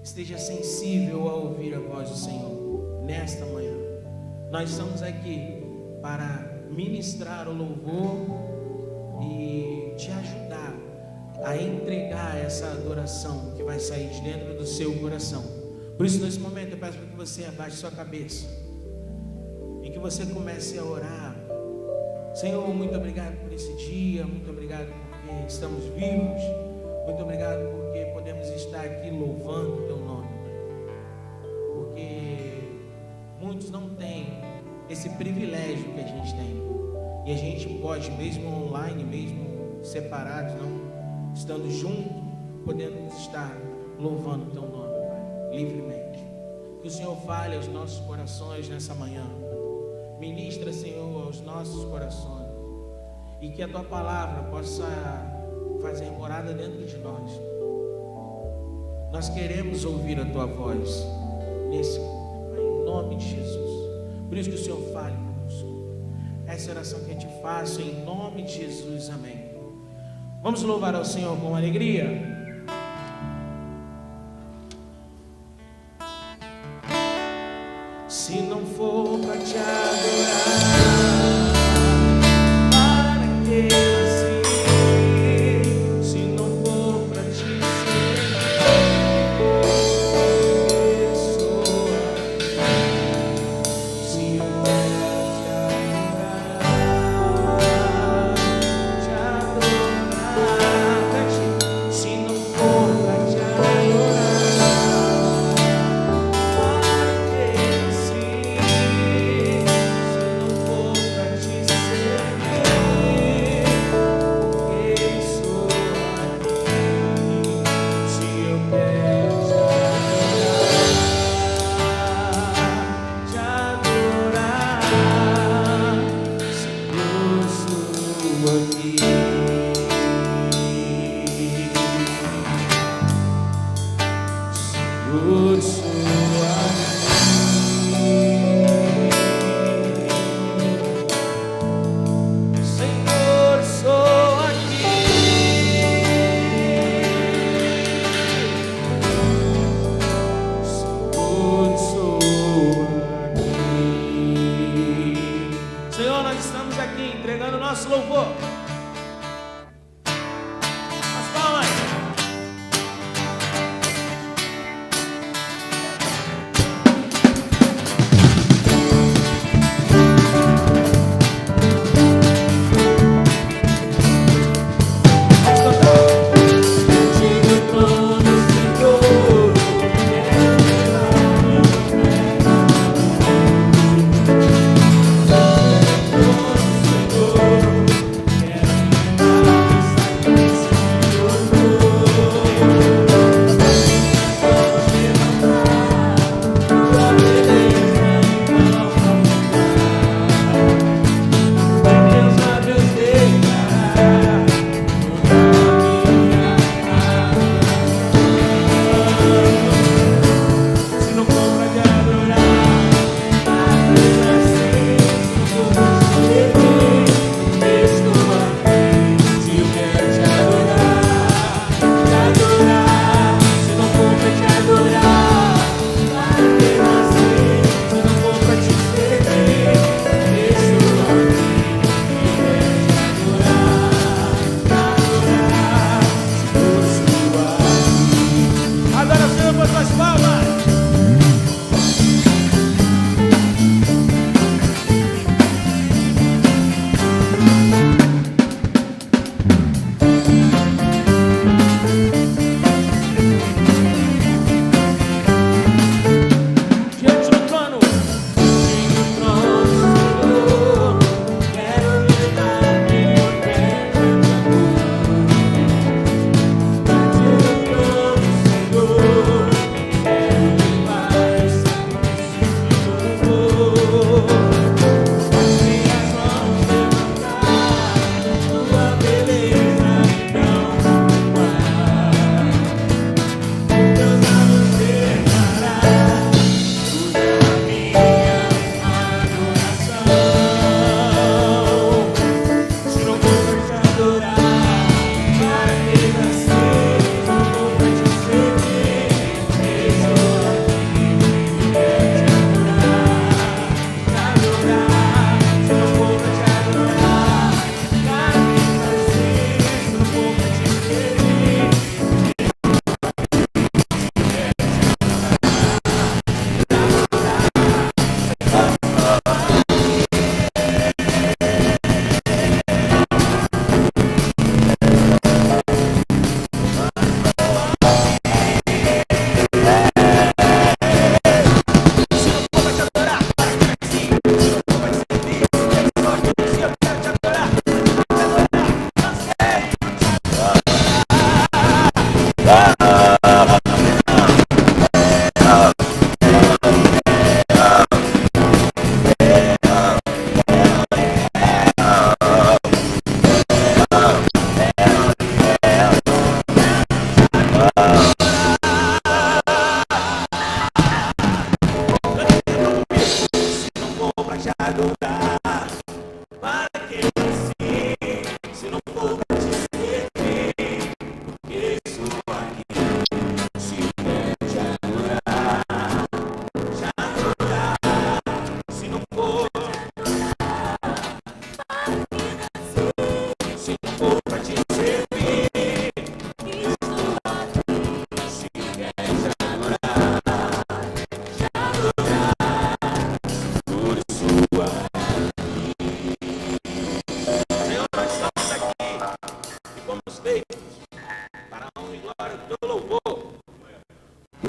Esteja sensível a ouvir a voz do Senhor nesta manhã. Nós estamos aqui para ministrar o louvor e te ajudar a entregar essa adoração que vai sair de dentro do seu coração. Por isso, nesse momento, eu peço para que você abaixe sua cabeça e que você comece a orar. Senhor, muito obrigado por esse dia, muito obrigado porque estamos vivos, muito obrigado porque podemos estar aqui louvando o teu nome, porque muitos não têm esse privilégio que a gente tem, e a gente pode, mesmo online, mesmo separados, não estando juntos, podemos estar louvando o teu nome, Pai, livremente. Que o Senhor fale aos nossos corações nessa manhã, ministra, Senhor, aos nossos corações, e que a tua palavra possa fazer morada dentro de nós. Nós queremos ouvir a tua voz nesse momento, Pai, em nome de Jesus. Por isso que o Senhor fale conosco. Essa oração que eu te faço em nome de Jesus, amém. Vamos louvar ao Senhor com alegria. Se não for para te adorar, para que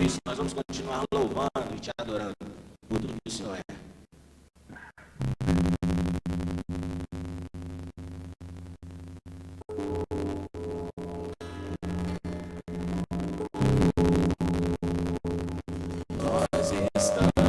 Por isso nós vamos continuar louvando e te adorando por tudo que o Senhor é. Nós estamos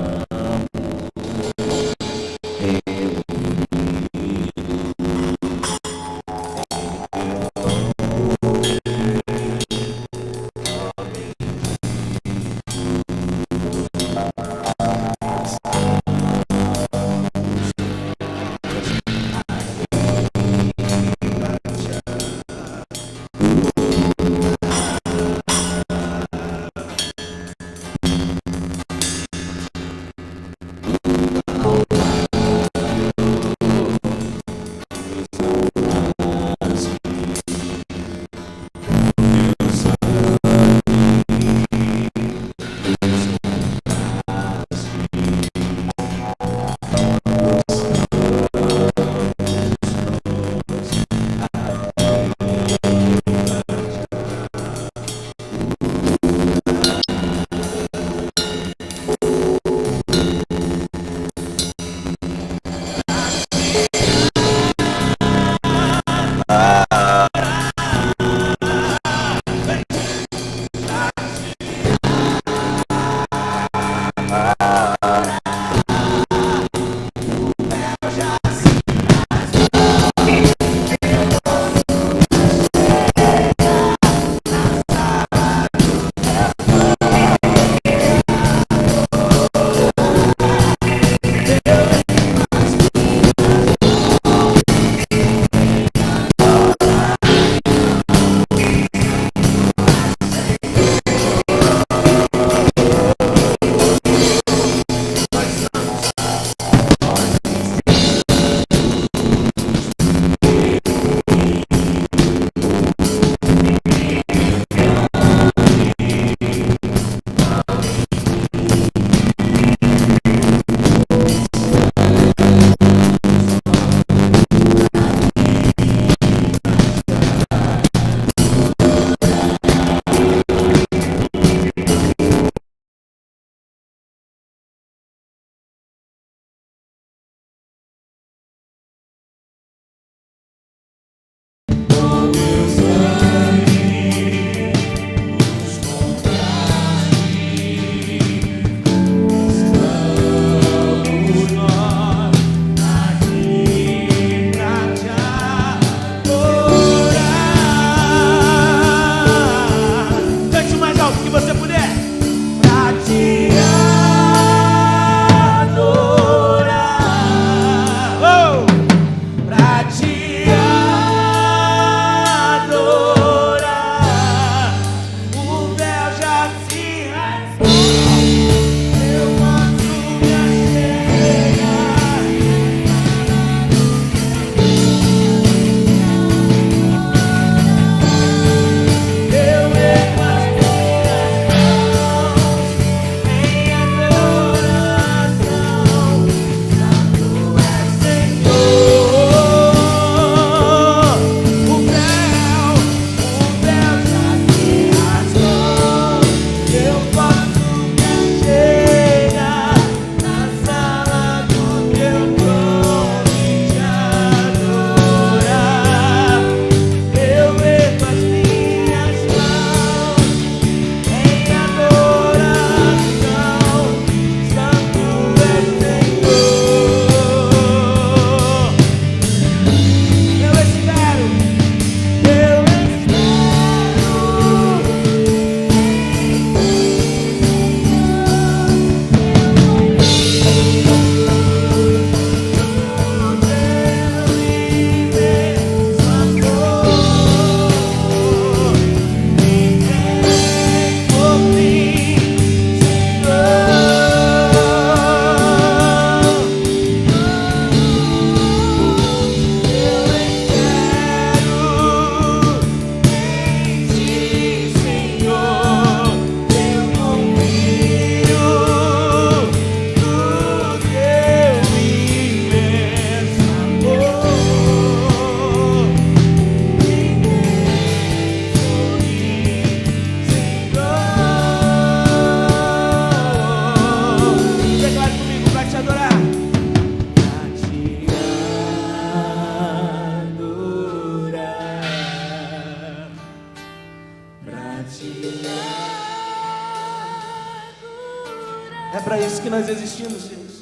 É para isso que nós existimos, Deus.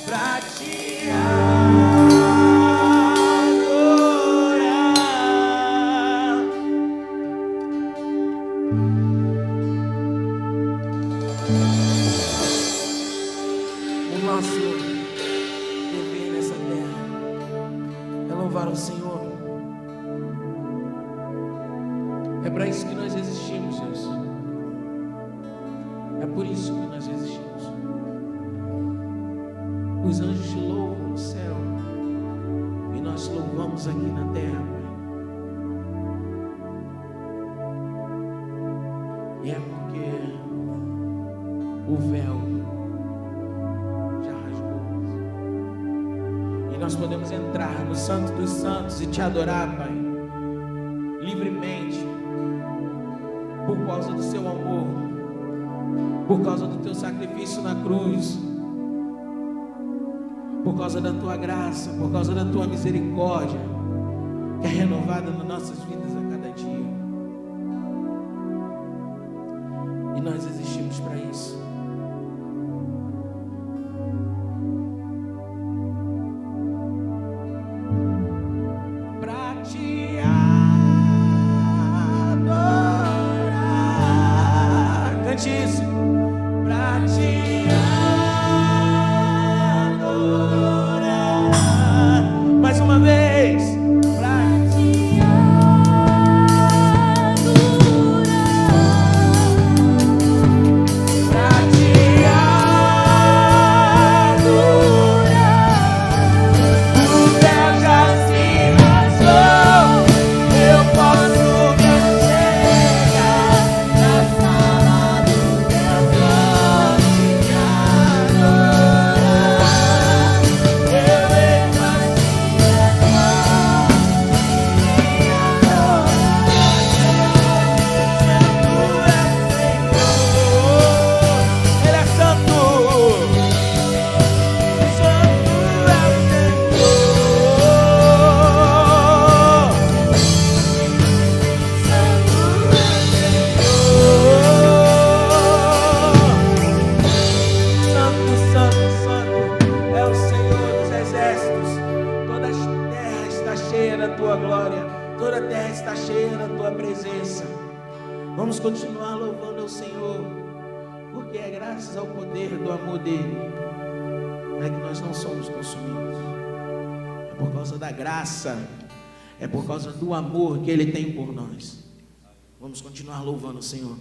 Para te adorar. O nosso dever nessa terra é louvar o Senhor. É para isso que nós existimos, Deus. É por isso que nós existimos. Os anjos te louvam no céu e nós louvamos aqui na terra, Pai. E é porque o véu já rasgou e nós podemos entrar no Santo dos Santos e te adorar, Pai, livremente, por causa do seu amor, por causa do teu sacrifício na cruz, por causa da tua graça, por causa da tua misericórdia, que é renovada nas nossas vidas a cada dia. E nós existimos para isso. Para te adorar. Cante isso. Para te adorar. Mais uma vez. Para te adorar. Para te adorar. O véu já se rasgou. Eu posso ver chegar na sala do teu trono e te adorar. Eu entro assim Ele é santo. Santo é o Senhor. Santo, santo é o Senhor dos exércitos. Toda a terra está cheia da tua glória. Toda a terra está cheia da tua presença. Vamos continuar louvando ao Senhor, porque é graças ao poder do amor dele que nós não somos consumidos. É por causa da graça, é por causa do amor que ele tem por nós. Vamos continuar louvando o Senhor.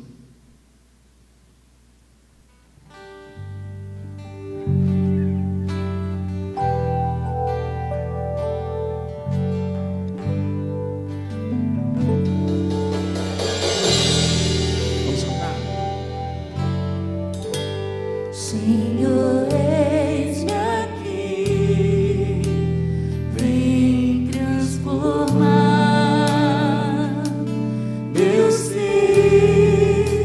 Vamos cantar. Senhor, eis-me aqui, vem transformar meu ser.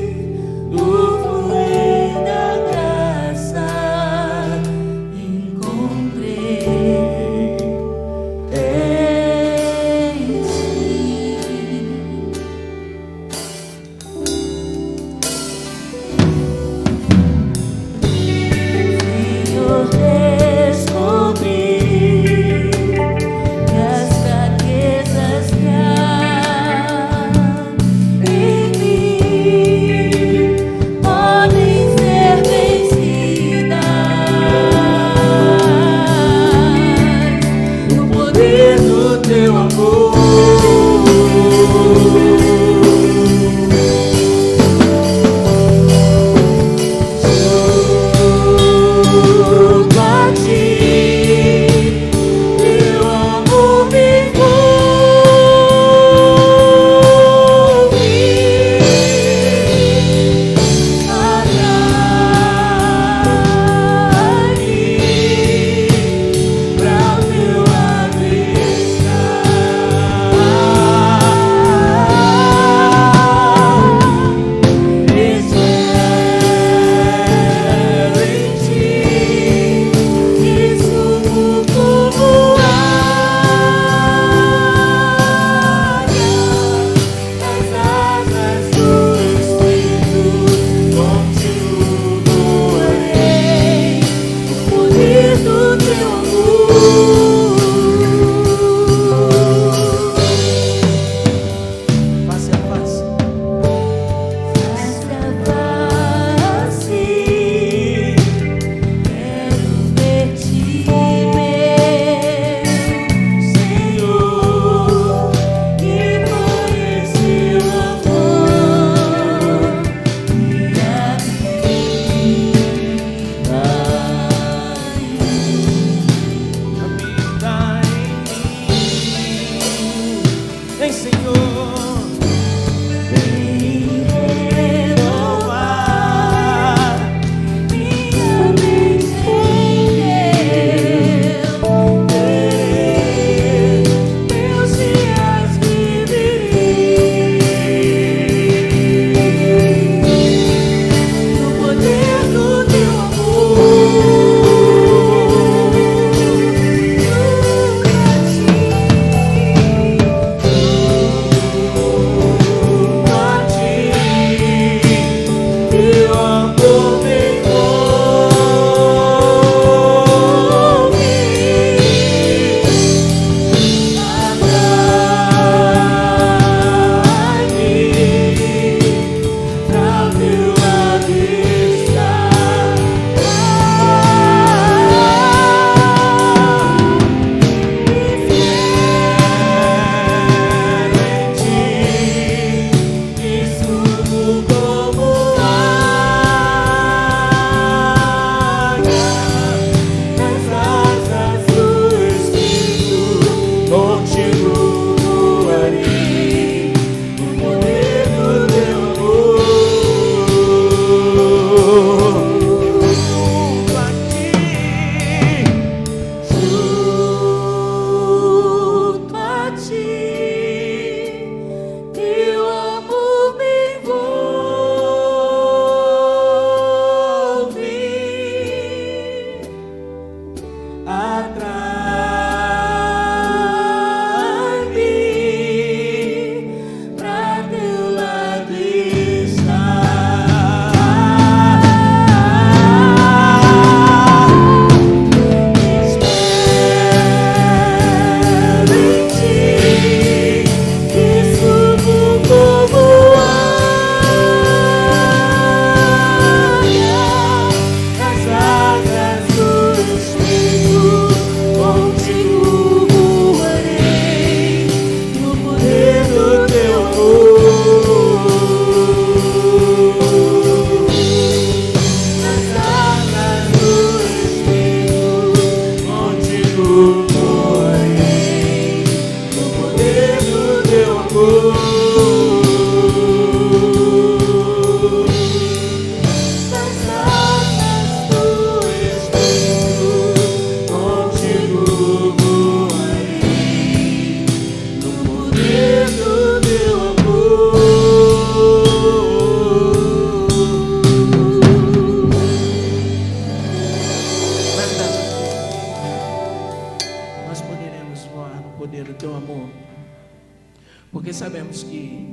sabemos que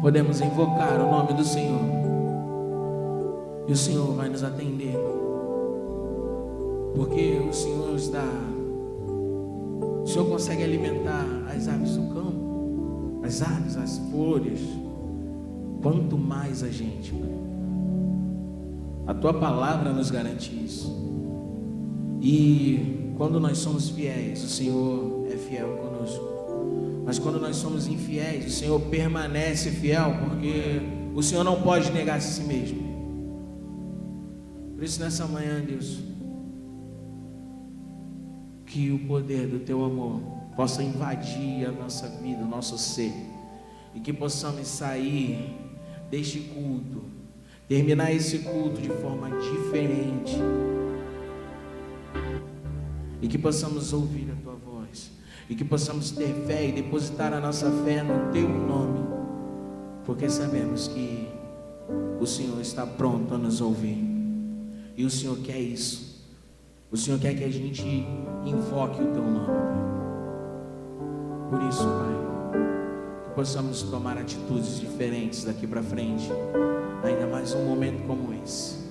podemos invocar o nome do Senhor e o Senhor vai nos atender, porque o Senhor consegue alimentar as aves do campo, as aves, as flores, quanto mais a gente, Pai. A Tua palavra nos garante isso. E quando nós somos fiéis, o Senhor é fiel conosco. Mas quando nós somos infiéis, o Senhor permanece fiel, porque o Senhor não pode negar a si mesmo. Por isso, nessa manhã, Deus, que o poder do Teu amor possa invadir a nossa vida, o nosso ser, e que possamos sair deste culto, terminar esse culto de forma diferente, e que possamos ouvir a Tua voz, e que possamos ter fé e depositar a nossa fé no Teu nome, porque sabemos que o Senhor está pronto a nos ouvir, e o Senhor quer isso. O Senhor quer que a gente invoque o Teu nome, Pai. Por isso, Pai, que possamos tomar atitudes diferentes daqui para frente, ainda mais um momento como esse.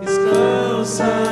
Descansa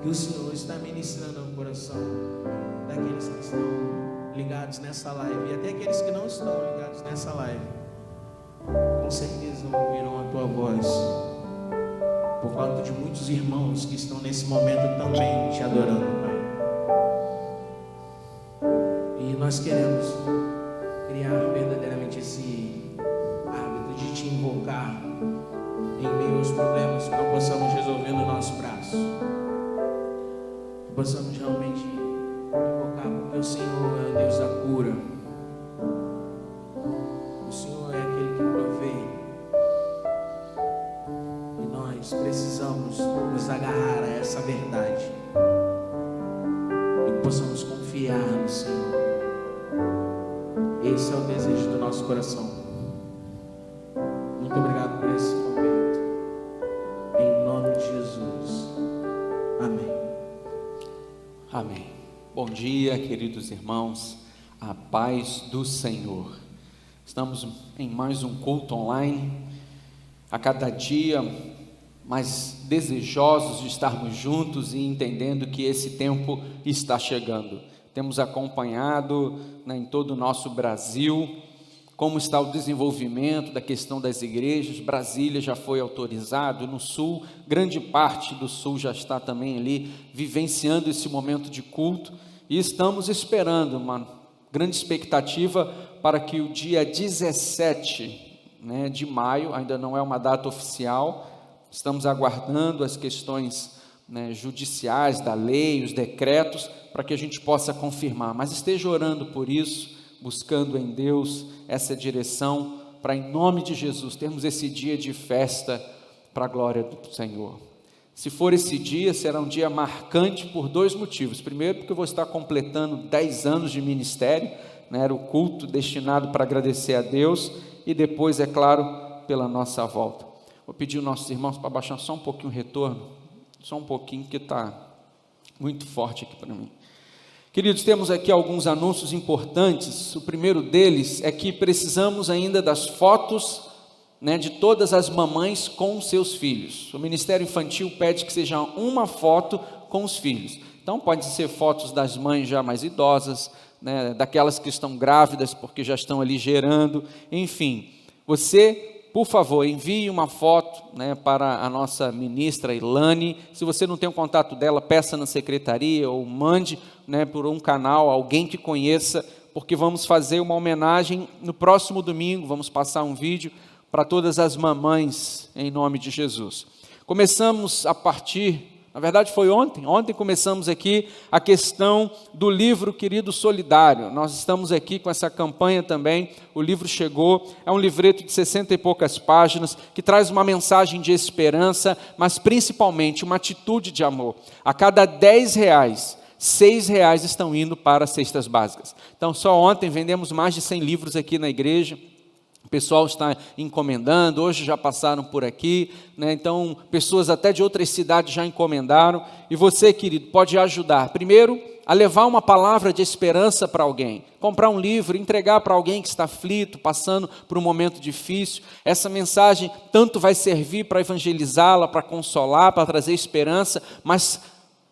o Senhor está ministrando no coração daqueles que estão ligados nessa live e até aqueles que não estão ligados nessa live, com certeza ouvirão a tua voz, por causa de muitos irmãos que estão nesse momento também te adorando, Pai. E nós queremos criar verdadeiramente esse hábito de te invocar em meio aos problemas que não possamos resolver no nosso braço, que possamos realmente invocar, porque o Senhor é o Deus da cura, o Senhor é aquele que provê, e nós precisamos nos agarrar a essa verdade e que possamos confiar no Senhor. Esse é o desejo do nosso coração. Muito obrigado por esse momento. Em nome de Jesus. Amém. Amém. Bom dia, queridos irmãos. A paz do Senhor. Estamos em mais um culto online. A cada dia mais desejosos de estarmos juntos e entendendo que esse tempo está chegando. Temos acompanhado, em todo o nosso Brasil, como está o desenvolvimento da questão das igrejas. Brasília já foi autorizado, no Sul, grande parte do Sul já está também ali, vivenciando esse momento de culto, e estamos esperando, uma grande expectativa, para que o dia 17 de maio, ainda não é uma data oficial, estamos aguardando as questões judiciais, da lei, os decretos, para que a gente possa confirmar, mas esteja orando por isso, buscando em Deus essa direção, para em nome de Jesus, termos esse dia de festa, para a glória do Senhor. Se for esse dia, será um dia marcante por dois motivos. Primeiro, porque eu vou estar completando 10 anos de ministério, era o culto destinado para agradecer a Deus, e depois, é claro, pela nossa volta. Vou pedir aos nossos irmãos para baixar só um pouquinho o retorno, só um pouquinho, que está muito forte aqui para mim. Queridos, temos aqui alguns anúncios importantes. O primeiro deles é que precisamos ainda das fotos, de todas as mamães com seus filhos. O Ministério Infantil pede que seja uma foto com os filhos. Então, pode ser fotos das mães já mais idosas, daquelas que estão grávidas porque já estão ali gerando, enfim. Você, por favor, envie uma foto para a nossa ministra Ilane. Se você não tem o contato dela, peça na secretaria ou mande por um canal, alguém que conheça, porque vamos fazer uma homenagem no próximo domingo, vamos passar um vídeo para todas as mamães, em nome de Jesus. Começamos na verdade foi ontem começamos aqui a questão do livro Querido Solidário. Nós estamos aqui com essa campanha também, o livro chegou, é um livreto de 60 e poucas páginas, que traz uma mensagem de esperança, mas principalmente uma atitude de amor. A cada R$10, R$6 estão indo para cestas básicas. Então, só ontem vendemos mais de 100 livros aqui na igreja. O pessoal está encomendando, hoje já passaram por aqui, então pessoas até de outras cidades já encomendaram, e você, querido, pode ajudar, primeiro, a levar uma palavra de esperança para alguém, comprar um livro, entregar para alguém que está aflito, passando por um momento difícil. Essa mensagem tanto vai servir para evangelizá-la, para consolar, para trazer esperança, mas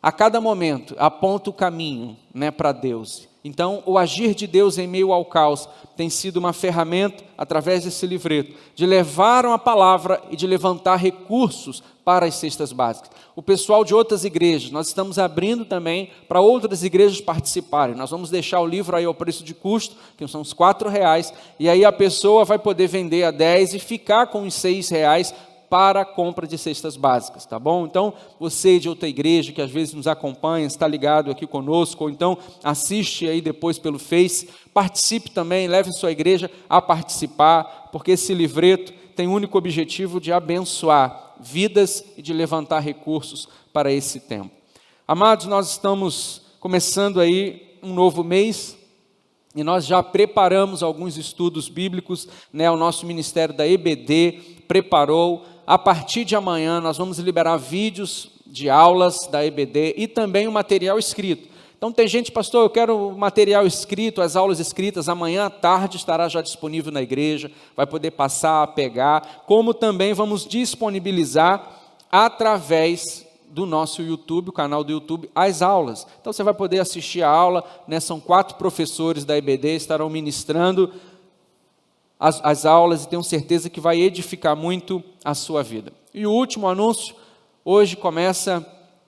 a cada momento aponta o caminho para Deus. Então, o agir de Deus em meio ao caos tem sido uma ferramenta, através desse livreto, de levar uma palavra e de levantar recursos para as cestas básicas. O pessoal de outras igrejas, nós estamos abrindo também para outras igrejas participarem. Nós vamos deixar o livro aí ao preço de custo, que são uns R$4, e aí a pessoa vai poder vender a 10 e ficar com os R$6 para a compra de cestas básicas, tá bom? Então, você de outra igreja que às vezes nos acompanha, está ligado aqui conosco, ou então assiste aí depois pelo Face, participe também, leve sua igreja a participar, porque esse livreto tem o único objetivo de abençoar vidas e de levantar recursos para esse tempo. Amados, nós estamos começando aí um novo mês, e nós já preparamos alguns estudos bíblicos, o nosso ministério da EBD preparou. A partir de amanhã nós vamos liberar vídeos de aulas da EBD e também o material escrito. Então tem gente, pastor, eu quero o material escrito, as aulas escritas, amanhã à tarde estará já disponível na igreja, vai poder passar, pegar, como também vamos disponibilizar através do nosso YouTube, o canal do YouTube, as aulas. Então você vai poder assistir a aula, né? São 4 professores da EBD, estarão ministrando as aulas e tenho certeza que vai edificar muito a sua vida. E o último anúncio, hoje começa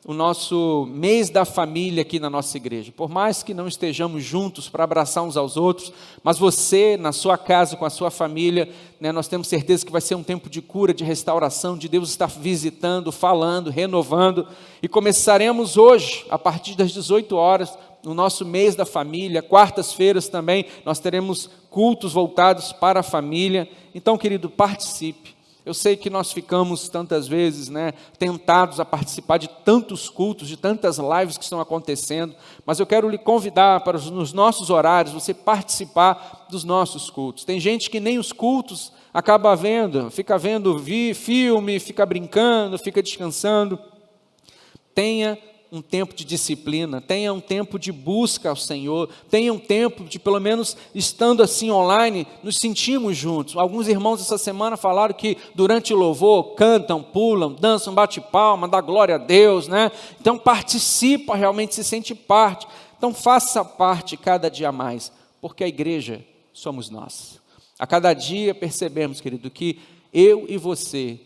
o nosso mês da família aqui na nossa igreja. Por mais que não estejamos juntos para abraçar uns aos outros, mas você, na sua casa, com a sua família, né, nós temos certeza que vai ser um tempo de cura, de restauração, de Deus estar visitando, falando, renovando. E começaremos hoje, a partir das 18 horas, no nosso mês da família. Quartas-feiras também, nós teremos cultos voltados para a família. Então, querido, participe. Eu sei que nós ficamos tantas vezes, né, tentados a participar de tantos cultos, de tantas lives que estão acontecendo, mas eu quero lhe convidar para nos nossos horários, você participar dos nossos cultos. Tem gente que nem os cultos acaba vendo, fica vendo filme, fica brincando, fica descansando. Tenha um tempo de disciplina, tenha um tempo de busca ao Senhor, tenha um tempo de, pelo menos, estando assim online, nos sentimos juntos. Alguns irmãos essa semana falaram que durante o louvor, cantam, pulam, dançam, bate palma, dá glória a Deus, né? Então participa, realmente se sente parte. Então faça parte cada dia mais, porque a igreja somos nós. A cada dia percebemos, querido, que eu e você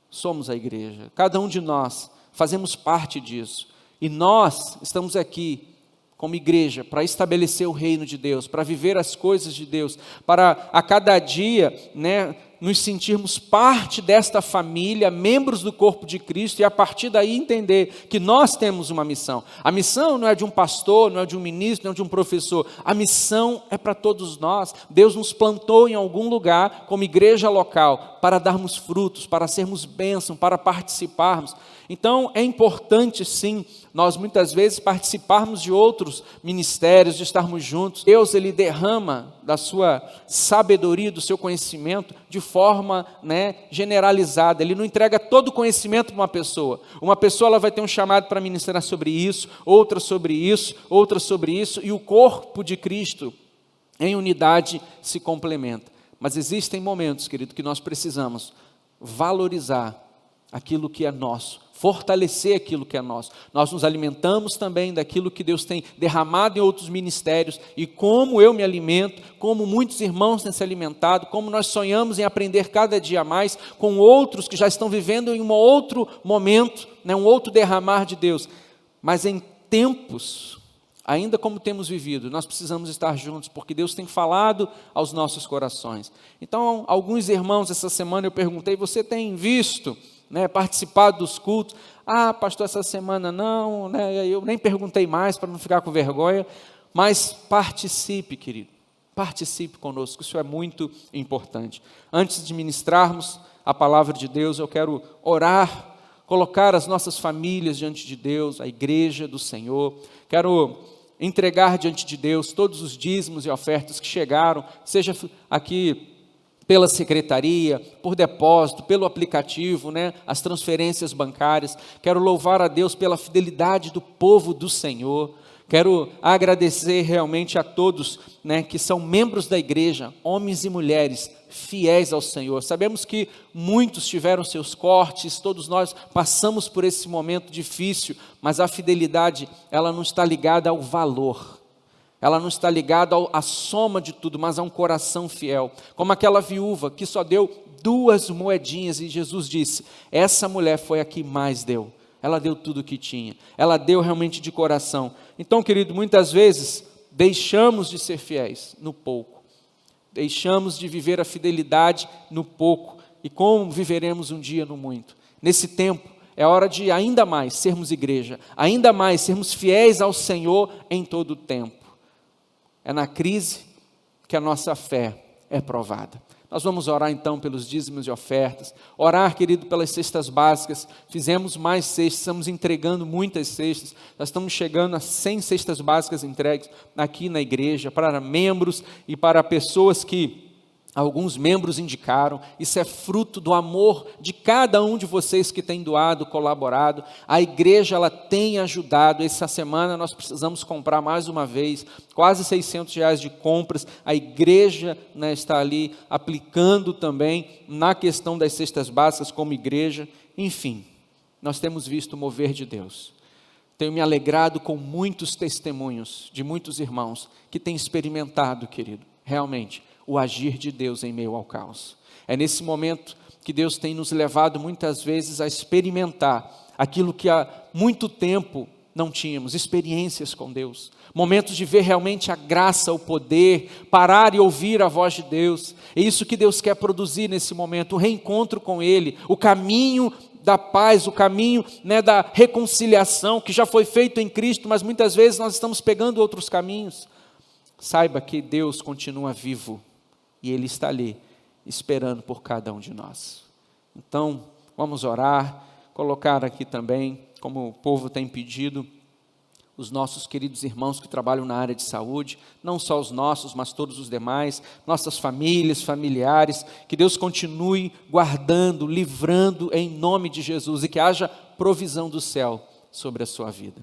somos a igreja. Cada um de nós fazemos parte disso. E nós estamos aqui como igreja para estabelecer o reino de Deus, para viver as coisas de Deus, para a cada dia, né, nos sentirmos parte desta família, membros do corpo de Cristo, e a partir daí entender que nós temos uma missão. A missão não é de um pastor, não é de um ministro, não é de um professor. A missão é para todos nós. Deus nos plantou em algum lugar como igreja local para darmos frutos, para sermos bênção, para participarmos. Então é importante sim, nós muitas vezes participarmos de outros ministérios, de estarmos juntos. Deus, Ele derrama da sua sabedoria, do seu conhecimento, de forma, né, generalizada. Ele não entrega todo o conhecimento para uma pessoa. Uma pessoa ela vai ter um chamado para ministrar sobre isso, outra sobre isso, outra sobre isso, e o corpo de Cristo em unidade se complementa. Mas existem momentos, querido, que nós precisamos valorizar aquilo que é nosso, fortalecer aquilo que é nosso. Nós nos alimentamos também daquilo que Deus tem derramado em outros ministérios, e como eu me alimento, como muitos irmãos têm se alimentado, como nós sonhamos em aprender cada dia mais com outros que já estão vivendo em um outro momento, né, um outro derramar de Deus. Mas em tempos, ainda como temos vivido, nós precisamos estar juntos, porque Deus tem falado aos nossos corações. Então, alguns irmãos, essa semana eu perguntei, você tem visto, né, participado dos cultos? Ah, pastor, essa semana não, né, eu nem perguntei mais para não ficar com vergonha, mas participe, querido, participe conosco, isso é muito importante. Antes de ministrarmos a palavra de Deus, eu quero orar, colocar as nossas famílias diante de Deus, a igreja do Senhor. Quero entregar diante de Deus todos os dízimos e ofertas que chegaram, seja aqui pela secretaria, por depósito, pelo aplicativo, né, as transferências bancárias. Quero louvar a Deus pela fidelidade do povo do Senhor. Quero agradecer realmente a todos, né, que são membros da igreja, homens e mulheres fiéis ao Senhor. Sabemos que muitos tiveram seus cortes, todos nós passamos por esse momento difícil, mas a fidelidade, ela não está ligada ao valor. Ela não está ligada à soma de tudo, mas a um coração fiel. Como aquela viúva que só deu 2 moedinhas e Jesus disse, essa mulher foi a que mais deu. Ela deu tudo o que tinha. Ela deu realmente de coração. Então, querido, muitas vezes deixamos de ser fiéis no pouco. Deixamos de viver a fidelidade no pouco. E como viveremos um dia no muito? Nesse tempo, é hora de ainda mais sermos igreja. Ainda mais sermos fiéis ao Senhor em todo o tempo. É na crise que a nossa fé é provada. Nós vamos orar então pelos dízimos e ofertas, orar, querido, pelas cestas básicas. Fizemos mais cestas, estamos entregando muitas cestas, nós estamos chegando a 100 cestas básicas entregues aqui na igreja, para membros e para pessoas que alguns membros indicaram. Isso é fruto do amor de cada um de vocês que tem doado, colaborado. A igreja, ela tem ajudado. Essa semana nós precisamos comprar mais uma vez, quase R$600 de compras. A igreja, né, está ali aplicando também na questão das cestas básicas como igreja. Enfim, nós temos visto o mover de Deus. Tenho me alegrado com muitos testemunhos de muitos irmãos que têm experimentado, querido, realmente, o agir de Deus em meio ao caos. É nesse momento que Deus tem nos levado muitas vezes a experimentar aquilo que há muito tempo não tínhamos, experiências com Deus, momentos de ver realmente a graça, o poder, parar e ouvir a voz de Deus. É isso que Deus quer produzir nesse momento, o reencontro com Ele, o caminho da paz, o caminho, da reconciliação que já foi feito em Cristo, mas muitas vezes nós estamos pegando outros caminhos. Saiba que Deus continua vivo e Ele está ali, esperando por cada um de nós. Então, vamos orar, colocar aqui também, como o povo tem pedido, os nossos queridos irmãos que trabalham na área de saúde, não só os nossos, mas todos os demais, nossas famílias, familiares, que Deus continue guardando, livrando em nome de Jesus e que haja provisão do céu sobre a sua vida.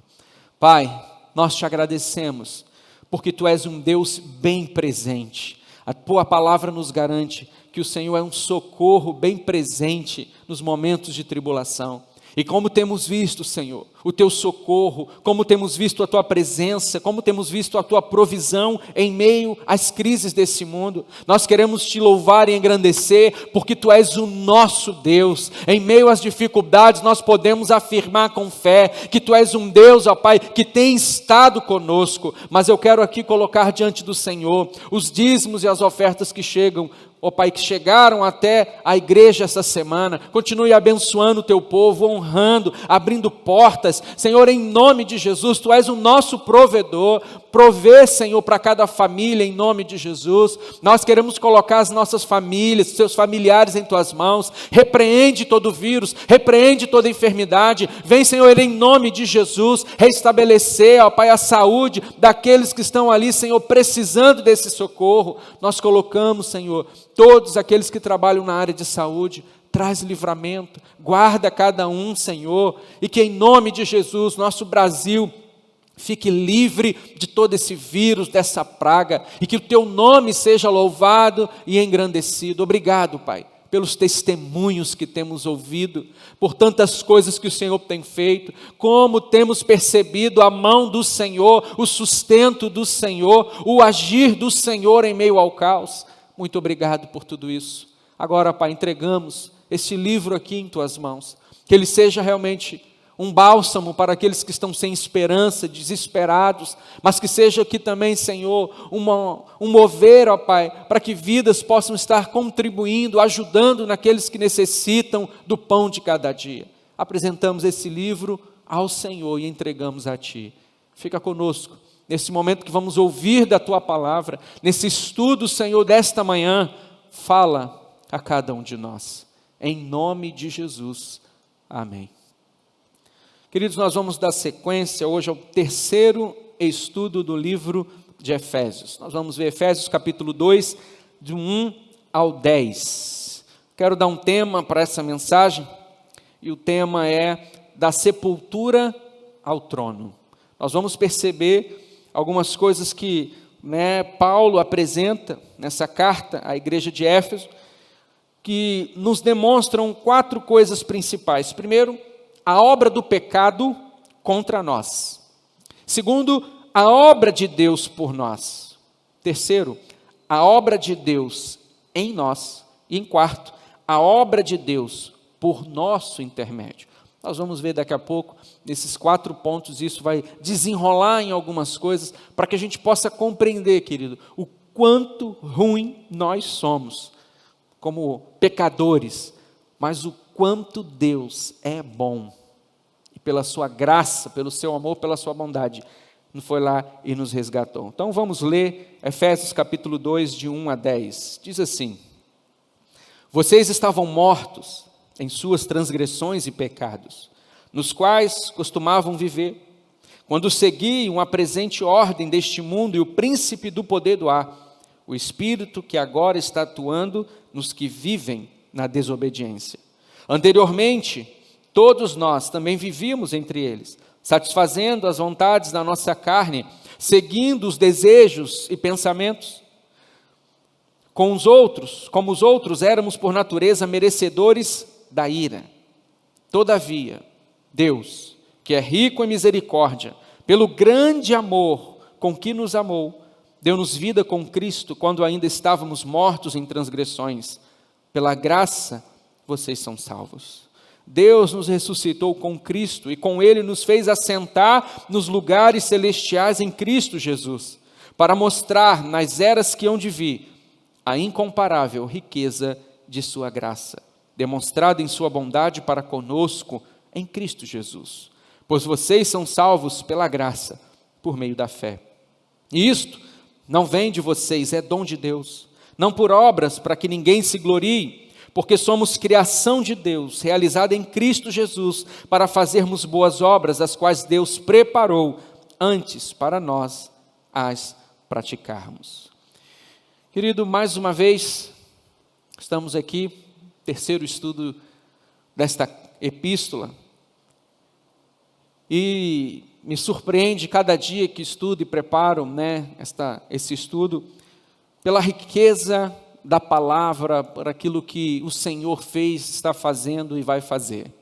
Pai, nós te agradecemos, porque Tu és um Deus bem presente. A Tua palavra nos garante que o Senhor é um socorro bem presente nos momentos de tribulação. E como temos visto, Senhor, o Teu socorro, como temos visto a Tua presença, como temos visto a Tua provisão em meio às crises desse mundo, nós queremos Te louvar e engrandecer, porque Tu és o nosso Deus. Em meio às dificuldades, nós podemos afirmar com fé que Tu és um Deus, ó Pai, que tem estado conosco. Mas eu quero aqui colocar diante do Senhor os dízimos e as ofertas que chegam, ó Pai, que chegaram até a igreja essa semana. Continue abençoando o Teu povo, honrando, abrindo portas. Senhor, em nome de Jesus, Tu és o nosso provedor. Provê, Senhor, para cada família, em nome de Jesus. Nós queremos colocar as nossas famílias, seus familiares em Tuas mãos. Repreende todo vírus, repreende toda enfermidade. Vem, Senhor, em nome de Jesus, restabelecer, ó Pai, a saúde daqueles que estão ali, Senhor, precisando desse socorro. Nós colocamos, Senhor, todos aqueles que trabalham na área de saúde. Traz livramento, guarda cada um, Senhor, e que em nome de Jesus, nosso Brasil fique livre de todo esse vírus, dessa praga, e que o Teu nome seja louvado e engrandecido. Obrigado, Pai, pelos testemunhos que temos ouvido, por tantas coisas que o Senhor tem feito, como temos percebido a mão do Senhor, o sustento do Senhor, o agir do Senhor em meio ao caos. Muito obrigado por tudo isso. Agora, Pai, entregamos esse livro aqui em Tuas mãos, que ele seja realmente um bálsamo para aqueles que estão sem esperança, desesperados, mas que seja aqui também, Senhor, um mover, ó Pai, para que vidas possam estar contribuindo, ajudando naqueles que necessitam do pão de cada dia. Apresentamos esse livro ao Senhor e entregamos a Ti. Fica conosco nesse momento que vamos ouvir da Tua palavra, nesse estudo, Senhor, desta manhã. Fala a cada um de nós, em nome de Jesus, amém. Queridos, nós vamos dar sequência hoje ao terceiro estudo do livro de Efésios. Nós vamos ver Efésios capítulo 2, de 1 ao 10. Quero dar um tema para essa mensagem, e o tema é da sepultura ao trono. Nós vamos perceber algumas coisas que Paulo apresenta nessa carta à igreja de Éfeso, que nos demonstram 4 coisas principais. Primeiro, a obra do pecado contra nós. Segundo, a obra de Deus por nós. Terceiro, a obra de Deus em nós. E em quarto, a obra de Deus por nosso intermédio. Nós vamos ver daqui a pouco, nesses 4 pontos, isso vai desenrolar em algumas coisas, para que a gente possa compreender, querido, o quanto ruim nós somos, como pecadores, mas o quanto Deus é bom, e pela sua graça, pelo seu amor, pela sua bondade, foi lá e nos resgatou. Então vamos ler Efésios capítulo 2, de 1 a 10, diz assim: vocês estavam mortos em suas transgressões e pecados, nos quais costumavam viver, quando seguiam a presente ordem deste mundo e o príncipe do poder do ar, o espírito que agora está atuando nos que vivem na desobediência. Anteriormente, todos nós também vivíamos entre eles, satisfazendo as vontades da nossa carne, seguindo os desejos e pensamentos. Como os outros, éramos por natureza merecedores da ira. Todavia, Deus, que é rico em misericórdia, pelo grande amor com que nos amou, deu-nos vida com Cristo quando ainda estávamos mortos em transgressões. Pela graça, vocês são salvos. Deus nos ressuscitou com Cristo e com Ele nos fez assentar nos lugares celestiais em Cristo Jesus, para mostrar nas eras que hão de vir a incomparável riqueza de sua graça, demonstrada em sua bondade para conosco em Cristo Jesus. Pois vocês são salvos pela graça, por meio da fé. E isto não vem de vocês, é dom de Deus, não por obras para que ninguém se glorie, porque somos criação de Deus, realizada em Cristo Jesus, para fazermos boas obras, as quais Deus preparou antes para nós as praticarmos. Querido, mais uma vez, estamos aqui, terceiro estudo desta epístola, e me surpreende cada dia que estudo e preparo, esse estudo, pela riqueza da palavra, por aquilo que o Senhor fez, está fazendo e vai fazer.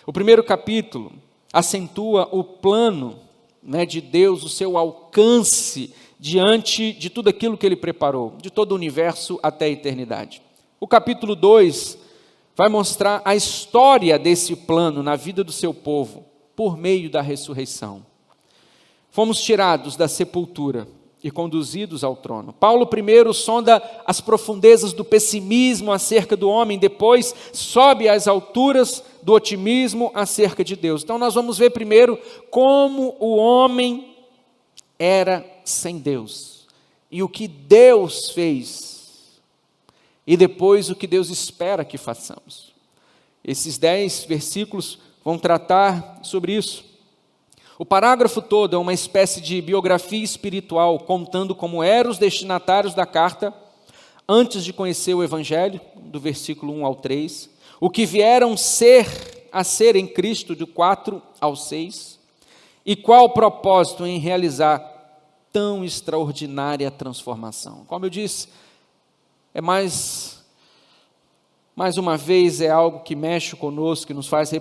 O primeiro capítulo acentua o plano de Deus, o seu alcance diante de tudo aquilo que Ele preparou, de todo o universo até a eternidade. O capítulo 2 vai mostrar a história desse plano na vida do seu povo, por meio da ressurreição. Fomos tirados da sepultura e conduzidos ao trono. Paulo primeiro sonda as profundezas do pessimismo acerca do homem, depois sobe às alturas do otimismo acerca de Deus. Então nós vamos ver primeiro como o homem era sem Deus, e o que Deus fez, e depois o que Deus espera que façamos. Esses 10 versículos vão tratar sobre isso. O parágrafo todo é uma espécie de biografia espiritual, contando como eram os destinatários da carta, antes de conhecer o Evangelho, do versículo 1 ao 3, o que vieram a ser em Cristo, do 4 ao 6, e qual o propósito em realizar tão extraordinária transformação. Como eu disse, mais uma vez é algo que mexe conosco, que nos faz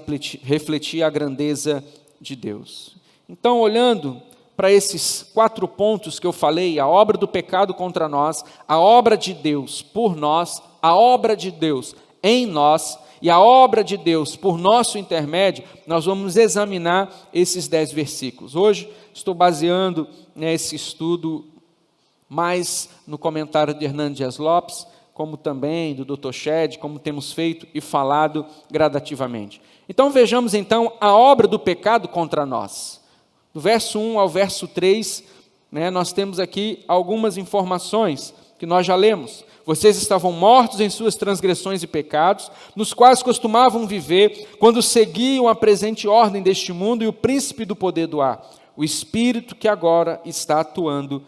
refletir a grandeza de Deus. Então, olhando para esses 4 pontos que eu falei, a obra do pecado contra nós, a obra de Deus por nós, a obra de Deus em nós e a obra de Deus por nosso intermédio, nós vamos examinar esses 10 versículos. Hoje estou baseando esse estudo mais no comentário de Hernandes Dias Lopes, como também do Dr. Shedd, como temos feito e falado gradativamente. Então vejamos a obra do pecado contra nós. Do verso 1 ao verso 3, nós temos aqui algumas informações que nós já lemos. Vocês estavam mortos em suas transgressões e pecados, nos quais costumavam viver, quando seguiam a presente ordem deste mundo e o príncipe do poder do ar, o espírito que agora está atuando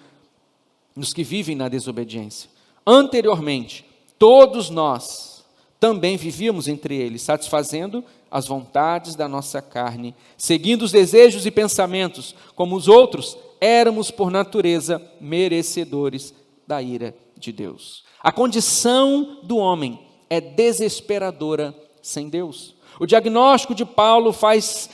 nos que vivem na desobediência. Anteriormente, todos nós também vivíamos entre eles, satisfazendo as vontades da nossa carne, seguindo os desejos e pensamentos, como os outros, éramos por natureza merecedores da ira de Deus. A condição do homem é desesperadora sem Deus. O diagnóstico que Paulo faz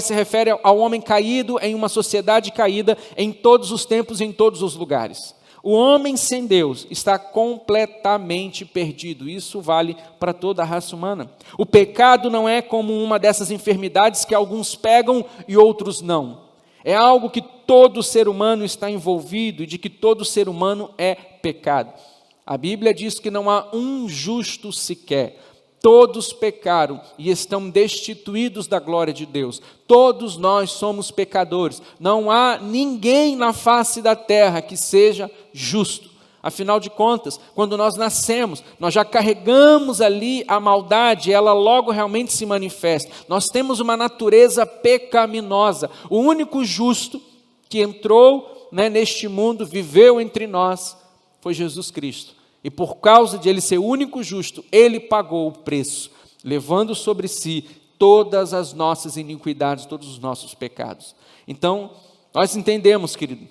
se refere ao homem caído em uma sociedade caída em todos os tempos e em todos os lugares. O homem sem Deus está completamente perdido. Isso vale para toda a raça humana. O pecado não é como uma dessas enfermidades que alguns pegam e outros não. É algo que todo ser humano está envolvido e de que todo ser humano é pecado. A Bíblia diz que não há um justo sequer. Todos pecaram e estão destituídos da glória de Deus. Todos nós somos pecadores. Não há ninguém na face da terra que seja justo. Afinal de contas, quando nós nascemos, nós já carregamos ali a maldade, ela logo realmente se manifesta. Nós temos uma natureza pecaminosa. O único justo que entrou neste mundo, viveu entre nós, foi Jesus Cristo. E por causa de Ele ser o único justo, Ele pagou o preço, levando sobre si todas as nossas iniquidades, todos os nossos pecados. Então, nós entendemos, querido,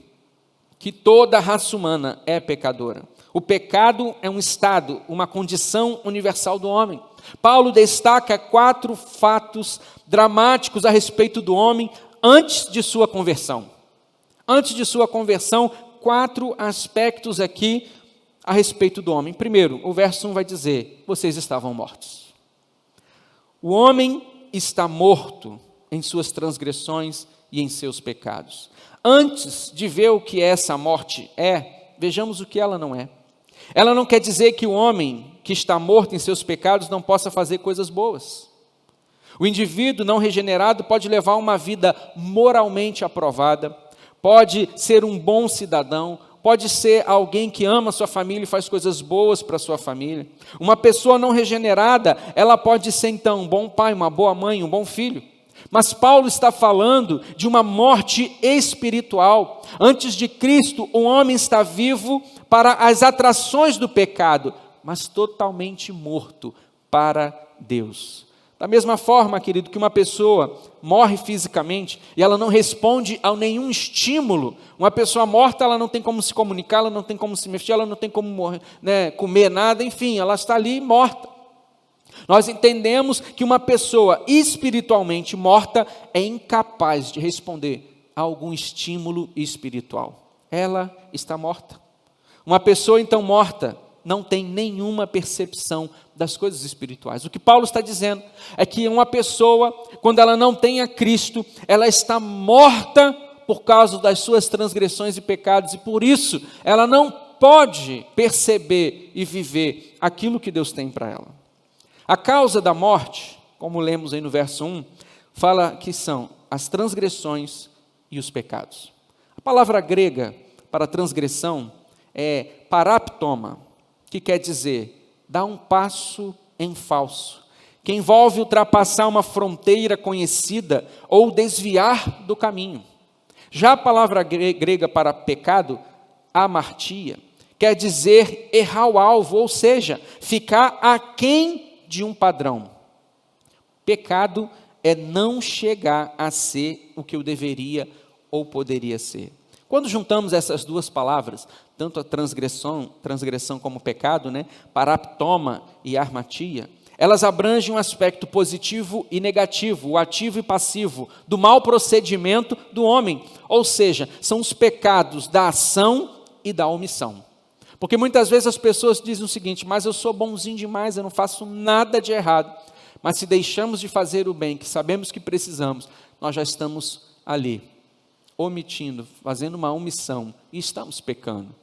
que toda a raça humana é pecadora. O pecado é um estado, uma condição universal do homem. Paulo destaca 4 fatos dramáticos a respeito do homem antes de sua conversão. Antes de sua conversão, 4 aspectos aqui a respeito do homem. Primeiro, o verso 1 vai dizer: vocês estavam mortos. O homem está morto em suas transgressões e em seus pecados. Antes de ver o que essa morte é, vejamos o que ela não é. Ela não quer dizer que o homem que está morto em seus pecados não possa fazer coisas boas. O indivíduo não regenerado pode levar uma vida moralmente aprovada, pode ser um bom cidadão, pode ser alguém que ama a sua família e faz coisas boas para a sua família. Uma pessoa não regenerada, ela pode ser então um bom pai, uma boa mãe, um bom filho. Mas Paulo está falando de uma morte espiritual. Antes de Cristo, o homem está vivo para as atrações do pecado, mas totalmente morto para Deus. Da mesma forma, querido, que uma pessoa morre fisicamente e ela não responde a nenhum estímulo. Uma pessoa morta, ela não tem como se comunicar, ela não tem como se mexer, ela não tem como comer nada, enfim, ela está ali morta. Nós entendemos que uma pessoa espiritualmente morta é incapaz de responder a algum estímulo espiritual. Ela está morta. Uma pessoa então morta não tem nenhuma percepção das coisas espirituais. O que Paulo está dizendo é que uma pessoa, quando ela não tem a Cristo, ela está morta por causa das suas transgressões e pecados, e por isso ela não pode perceber e viver aquilo que Deus tem para ela. A causa da morte, como lemos aí no verso 1, fala que são as transgressões e os pecados. A palavra grega para transgressão é paraptoma, que quer dizer dar um passo em falso, que envolve ultrapassar uma fronteira conhecida ou desviar do caminho. Já a palavra grega para pecado, amartia, quer dizer errar o alvo, ou seja, ficar aquém de um padrão. Pecado é não chegar a ser o que eu deveria ou poderia ser. Quando juntamos essas duas palavras, tanto a transgressão como pecado, paraptoma e armatia, elas abrangem um aspecto positivo e negativo, o ativo e passivo, do mau procedimento do homem, ou seja, são os pecados da ação e da omissão. Porque muitas vezes as pessoas dizem o seguinte: mas eu sou bonzinho demais, eu não faço nada de errado. Mas se deixamos de fazer o bem, que sabemos que precisamos, nós já estamos ali, omitindo, fazendo uma omissão, e estamos pecando.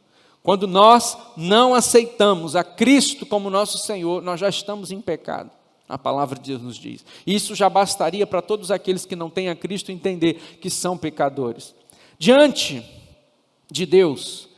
Quando nós não aceitamos a Cristo como nosso Senhor, nós já estamos em pecado. A palavra de Deus nos diz. Isso já bastaria para todos aqueles que não têm a Cristo entender que são pecadores. Diante de Deus,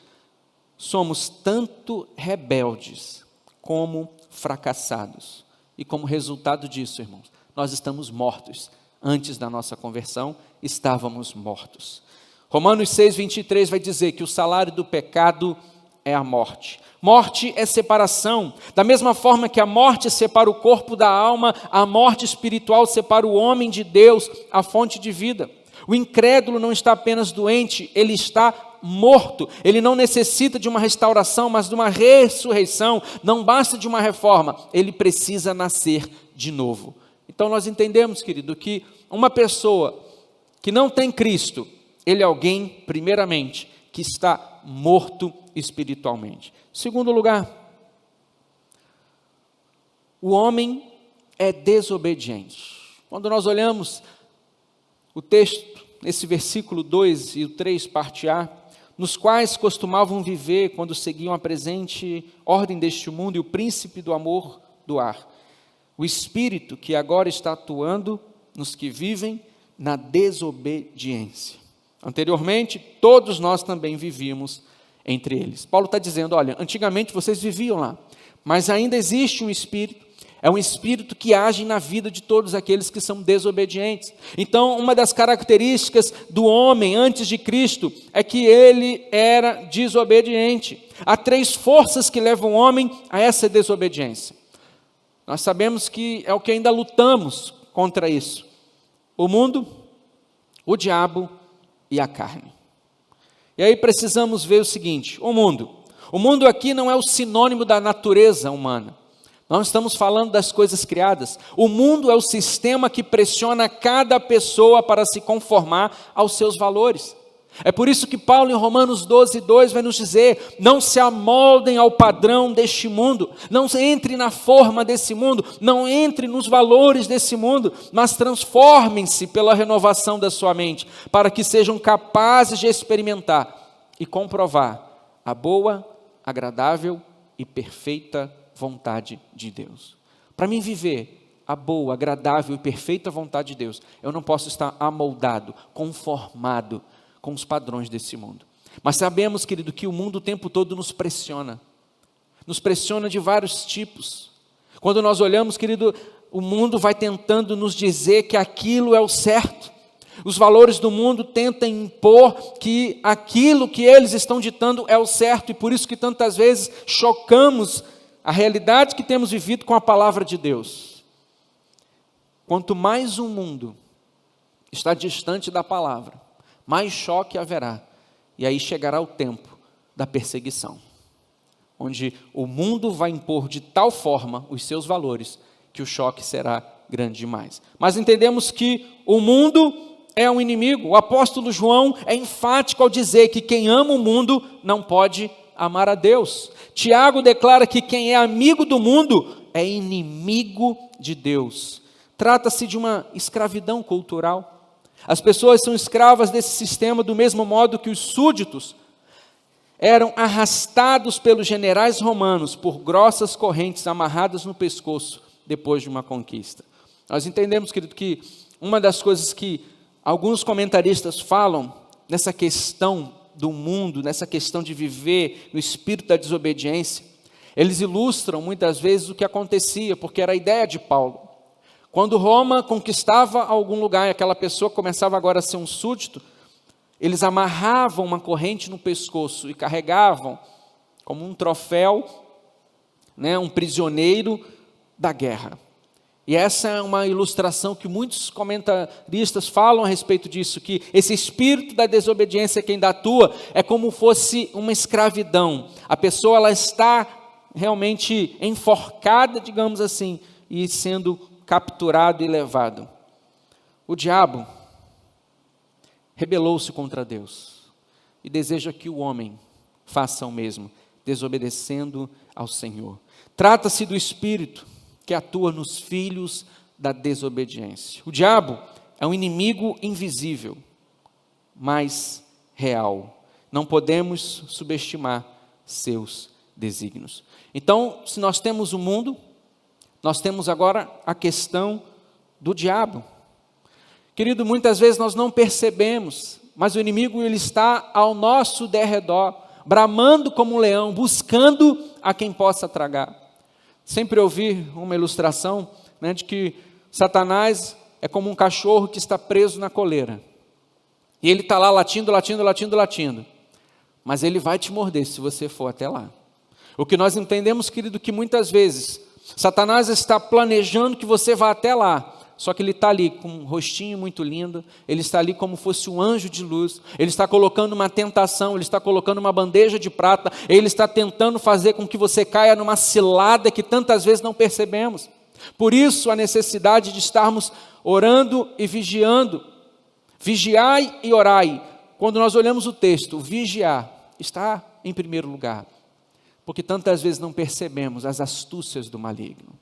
somos tanto rebeldes como fracassados. E como resultado disso, irmãos, nós estamos mortos. Antes da nossa conversão, estávamos mortos. Romanos 6:23 vai dizer que o salário do pecado é a morte. Morte é separação. Da mesma forma que a morte separa o corpo da alma, a morte espiritual separa o homem de Deus, a fonte de vida. O incrédulo não está apenas doente, ele está morto. Ele não necessita de uma restauração, mas de uma ressurreição. Não basta de uma reforma, ele precisa nascer de novo. Então nós entendemos, querido, que uma pessoa que não tem Cristo, ele é alguém, primeiramente, que está morto espiritualmente. Segundo lugar, o homem é desobediente. Quando nós olhamos o texto, esse versículo 2 e o 3, parte A, nos quais costumavam viver quando seguiam a presente ordem deste mundo e o príncipe do amor do ar, o espírito que agora está atuando nos que vivem na desobediência. Anteriormente, todos nós também vivíamos entre eles. Paulo está dizendo, olha, antigamente vocês viviam lá, mas ainda existe um espírito, é um espírito que age na vida de todos aqueles que são desobedientes. Então, uma das características do homem antes de Cristo é que ele era desobediente. Há 3 forças que levam o homem a essa desobediência. Nós sabemos que é o que ainda lutamos contra isso. O mundo, o diabo e a carne. E aí precisamos ver o seguinte, o mundo aqui não é o sinônimo da natureza humana. Nós estamos falando das coisas criadas. O mundo é o sistema que pressiona cada pessoa para se conformar aos seus valores. É por isso que Paulo, em Romanos 12:2, vai nos dizer: não se amoldem ao padrão deste mundo, não entre na forma desse mundo, não entre nos valores desse mundo, mas transformem-se pela renovação da sua mente, para que sejam capazes de experimentar e comprovar a boa, agradável e perfeita vontade de Deus. Para mim viver a boa, agradável e perfeita vontade de Deus, eu não posso estar amoldado, conformado com os padrões desse mundo. Mas sabemos, querido, que o mundo o tempo todo nos pressiona de vários tipos. Quando nós olhamos, querido, o mundo vai tentando nos dizer que aquilo é o certo. Os valores do mundo tentam impor que aquilo que eles estão ditando é o certo, e por isso que tantas vezes chocamos a realidade que temos vivido com a palavra de Deus. Quanto mais o mundo está distante da palavra, mais choque haverá, e aí chegará o tempo da perseguição, onde o mundo vai impor de tal forma os seus valores, que o choque será grande demais. Mas entendemos que o mundo é um inimigo. O apóstolo João é enfático ao dizer que quem ama o mundo não pode amar a Deus. Tiago declara que quem é amigo do mundo é inimigo de Deus. Trata-se de uma escravidão cultural. As pessoas são escravas desse sistema do mesmo modo que os súditos eram arrastados pelos generais romanos por grossas correntes amarradas no pescoço depois de uma conquista. Nós entendemos, querido, que uma das coisas que alguns comentaristas falam nessa questão do mundo, nessa questão de viver no espírito da desobediência, eles ilustram muitas vezes o que acontecia, porque era a ideia de Paulo. Quando Roma conquistava algum lugar e aquela pessoa começava agora a ser um súdito, eles amarravam uma corrente no pescoço e carregavam como um troféu, um prisioneiro da guerra. E essa é uma ilustração que muitos comentaristas falam a respeito disso, que esse espírito da desobediência que ainda atua é como fosse uma escravidão. A pessoa ela está realmente enforcada, digamos assim, e sendo capturado e levado. O diabo rebelou-se contra Deus e deseja que o homem faça o mesmo, desobedecendo ao Senhor. Trata-se do espírito que atua nos filhos da desobediência. O diabo é um inimigo invisível, mas real. Não podemos subestimar seus desígnios. Então, se nós temos o mundo, nós temos agora a questão do diabo. Querido, muitas vezes nós não percebemos, mas o inimigo ele está ao nosso derredor, bramando como um leão, buscando a quem possa tragar. Sempre ouvi uma ilustração de que Satanás é como um cachorro que está preso na coleira. E ele está lá latindo, mas ele vai te morder se você for até lá. O que nós entendemos, querido, que muitas vezes Satanás está planejando que você vá até lá, só que ele está ali com um rostinho muito lindo, ele está ali como fosse um anjo de luz, ele está colocando uma tentação, ele está colocando uma bandeja de prata, ele está tentando fazer com que você caia numa cilada que tantas vezes não percebemos. Por isso a necessidade de estarmos orando e vigiando. Vigiai e orai. Quando nós olhamos o texto, vigiar está em primeiro lugar, porque tantas vezes não percebemos as astúcias do maligno.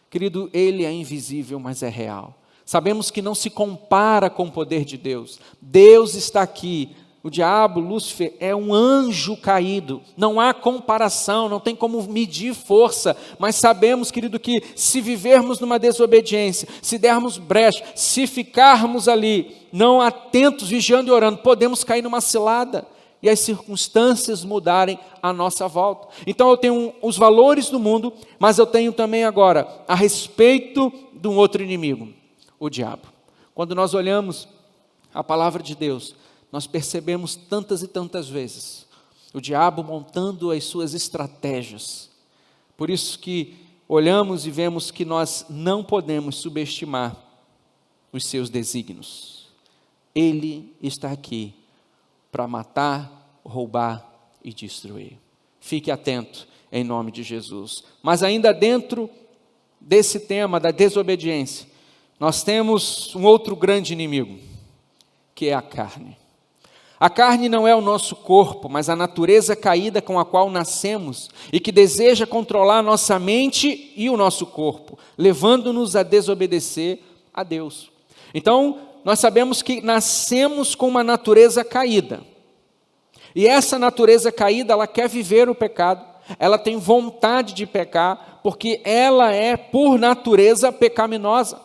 Querido, ele é invisível, mas é real. Sabemos que não se compara com o poder de Deus. Deus está aqui. O diabo, Lúcifer, é um anjo caído. Não há comparação, não tem como medir força. Mas sabemos, querido, que se vivermos numa desobediência, se dermos brecha, se ficarmos ali, não atentos, vigiando e orando, podemos cair numa cilada e as circunstâncias mudarem à nossa volta. Então eu tenho os valores do mundo, mas eu tenho também agora a respeito de um outro inimigo, o diabo. Quando nós olhamos a palavra de Deus, nós percebemos tantas e tantas vezes o diabo montando as suas estratégias. Por isso que olhamos e vemos que nós não podemos subestimar os seus desígnios. Ele está aqui para matar, roubar e destruir. Fique atento, em nome de Jesus. Mas ainda dentro desse tema da desobediência, nós temos um outro grande inimigo, que é a carne. A carne não é o nosso corpo, mas a natureza caída com a qual nascemos e que deseja controlar a nossa mente e o nosso corpo, levando-nos a desobedecer a Deus. Então, nós sabemos que nascemos com uma natureza caída. E essa natureza caída, ela quer viver o pecado, ela tem vontade de pecar, porque ela é, por natureza, pecaminosa.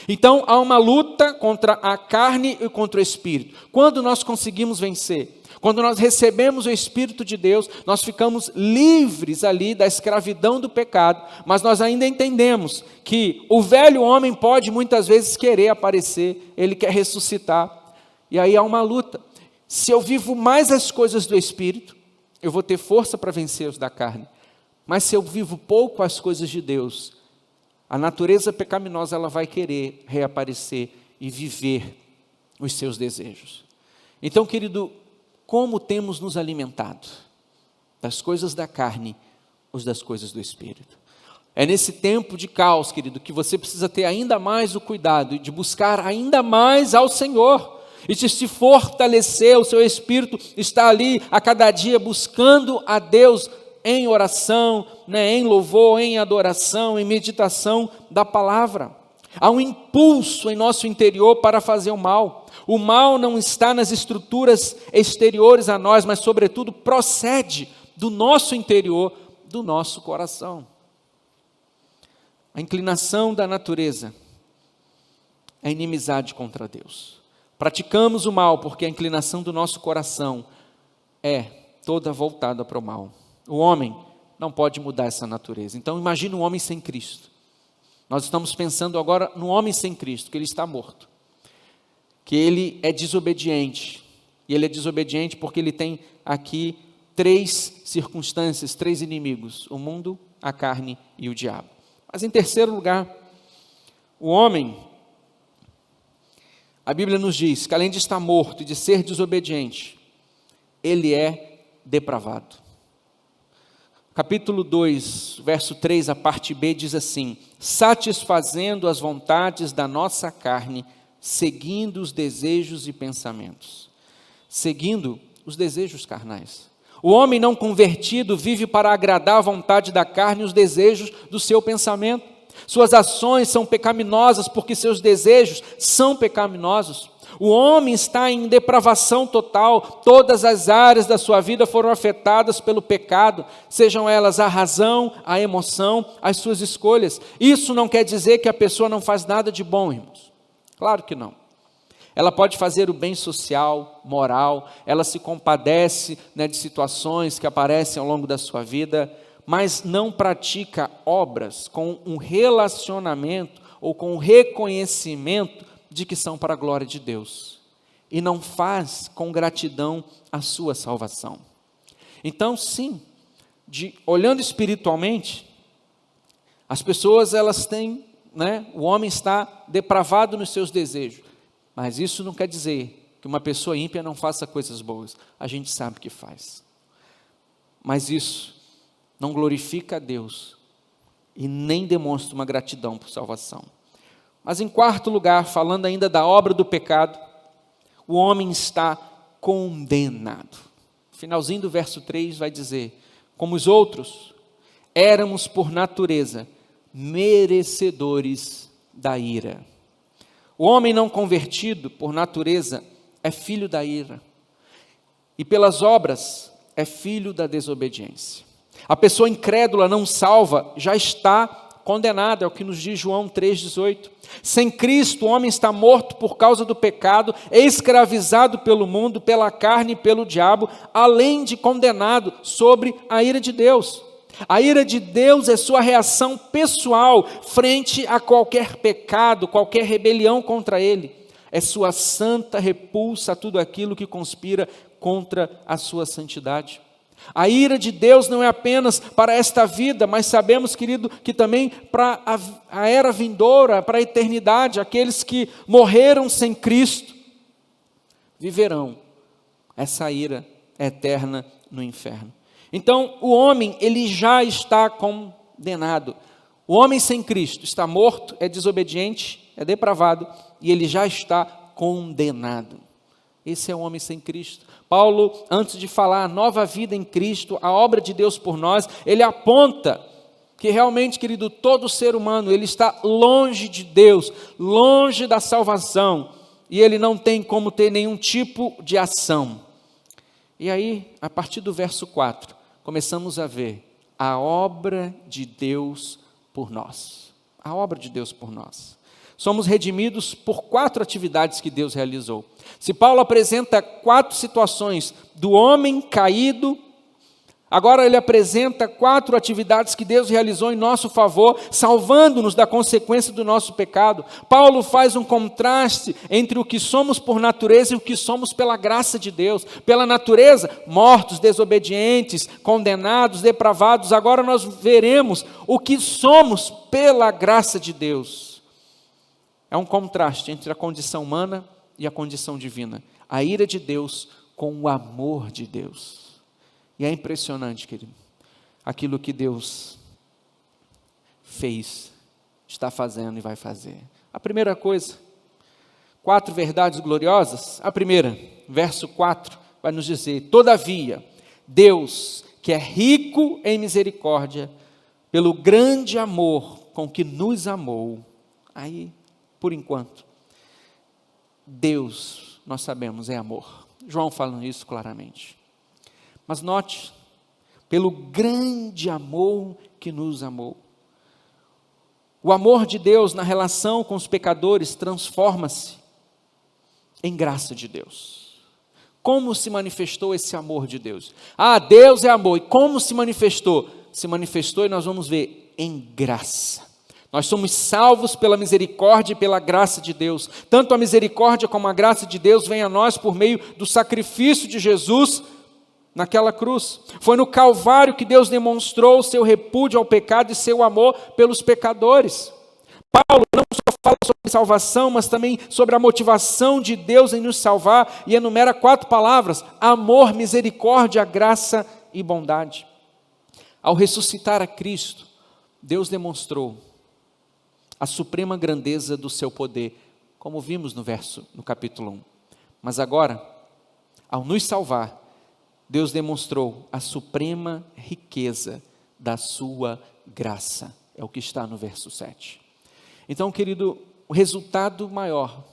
Então, há uma luta contra a carne e contra o Espírito. Quando nós conseguimos vencer, quando nós recebemos o Espírito de Deus, nós ficamos livres ali da escravidão do pecado, mas nós ainda entendemos que o velho homem pode muitas vezes querer aparecer, ele quer ressuscitar, e aí há uma luta. Se eu vivo mais as coisas do Espírito, eu vou ter força para vencer os da carne, mas se eu vivo pouco as coisas de Deus, a natureza pecaminosa ela vai querer reaparecer e viver os seus desejos. Então, querido, como temos nos alimentado? Das coisas da carne ou das coisas do Espírito? É nesse tempo de caos, querido, que você precisa ter ainda mais o cuidado de buscar ainda mais ao Senhor e de se fortalecer. O seu espírito está ali a cada dia buscando a Deus em oração, em louvor, em adoração, em meditação da palavra. Há um impulso em nosso interior para fazer o mal. O mal não está nas estruturas exteriores a nós, mas sobretudo procede do nosso interior, do nosso coração. A inclinação da natureza é inimizade contra Deus. Praticamos o mal porque a inclinação do nosso coração é toda voltada para o mal. O homem não pode mudar essa natureza. Então imagine um homem sem Cristo. Nós estamos pensando agora no homem sem Cristo, que ele está morto, que ele é desobediente, e ele é desobediente porque ele tem aqui 3 circunstâncias, 3 inimigos: o mundo, a carne e o diabo. Mas em terceiro lugar, o homem, a Bíblia nos diz que além de estar morto e de ser desobediente, ele é depravado. Capítulo 2, verso 3, a parte B diz assim: satisfazendo as vontades da nossa carne, seguindo os desejos e pensamentos. Seguindo os desejos carnais. O homem não convertido vive para agradar a vontade da carne e os desejos do seu pensamento. Suas ações são pecaminosas porque seus desejos são pecaminosos. O homem está em depravação total, todas as áreas da sua vida foram afetadas pelo pecado, sejam elas a razão, a emoção, as suas escolhas. Isso não quer dizer que a pessoa não faz nada de bom, irmãos. Claro que não. Ela pode fazer o bem social, moral, ela se compadece, de situações que aparecem ao longo da sua vida, mas não pratica obras com um relacionamento ou com um reconhecimento de que são para a glória de Deus, e não faz com gratidão a sua salvação. Então, sim, olhando espiritualmente, as pessoas elas têm, o homem está depravado nos seus desejos, mas isso não quer dizer que uma pessoa ímpia não faça coisas boas. A gente sabe que faz, mas isso não glorifica a Deus e nem demonstra uma gratidão por salvação. Mas em quarto lugar, falando ainda da obra do pecado, o homem está condenado. Finalzinho do verso 3 vai dizer: como os outros, éramos por natureza merecedores da ira. O homem não convertido, por natureza, é filho da ira. E pelas obras, é filho da desobediência. A pessoa incrédula não salva, já está condenado, é o que nos diz João 3,18. Sem Cristo, o homem está morto por causa do pecado, escravizado pelo mundo, pela carne e pelo diabo, além de condenado sobre a ira de Deus. A ira de Deus é sua reação pessoal frente a qualquer pecado, qualquer rebelião contra Ele. É sua santa repulsa a tudo aquilo que conspira contra a sua santidade. A ira de Deus não é apenas para esta vida, mas sabemos, querido, que também para a era vindoura, para a eternidade, aqueles que morreram sem Cristo, viverão essa ira eterna no inferno. Então, o homem, ele já está condenado. O homem sem Cristo está morto, é desobediente, é depravado, e ele já está condenado. Esse é o homem sem Cristo. Paulo, antes de falar a nova vida em Cristo, a obra de Deus por nós, ele aponta que realmente, querido, todo ser humano, ele está longe de Deus, longe da salvação, e ele não tem como ter nenhum tipo de ação. E aí, a partir do verso 4, começamos a ver a obra de Deus por nós. A obra de Deus por nós. Somos redimidos por 4 atividades que Deus realizou. Se Paulo apresenta 4 situações do homem caído, agora ele apresenta 4 atividades que Deus realizou em nosso favor, salvando-nos da consequência do nosso pecado. Paulo faz um contraste entre o que somos por natureza e o que somos pela graça de Deus. Pela natureza, mortos, desobedientes, condenados, depravados. Agora nós veremos o que somos pela graça de Deus. É um contraste entre a condição humana e a condição divina. A ira de Deus com o amor de Deus. E é impressionante, querido, aquilo que Deus fez, está fazendo e vai fazer. A primeira coisa, 4 verdades gloriosas. A primeira, verso 4, vai nos dizer: todavia, Deus, que é rico em misericórdia, pelo grande amor com que nos amou. Aí, por enquanto, Deus, nós sabemos, é amor. João fala isso claramente. Mas note, pelo grande amor que nos amou. O amor de Deus na relação com os pecadores transforma-se em graça de Deus. Como se manifestou esse amor de Deus? Deus é amor. E como se manifestou? Se manifestou, e nós vamos ver, em graça. Nós somos salvos pela misericórdia e pela graça de Deus. Tanto a misericórdia como a graça de Deus vem a nós por meio do sacrifício de Jesus naquela cruz. Foi no Calvário que Deus demonstrou o seu repúdio ao pecado e seu amor pelos pecadores. Paulo não só fala sobre salvação, mas também sobre a motivação de Deus em nos salvar, e enumera 4 palavras: amor, misericórdia, graça e bondade. Ao ressuscitar a Cristo, Deus demonstrou a suprema grandeza do seu poder, como vimos no capítulo 1. Mas agora, ao nos salvar, Deus demonstrou a suprema riqueza da sua graça. É o que está no verso 7. Então, querido, o resultado maior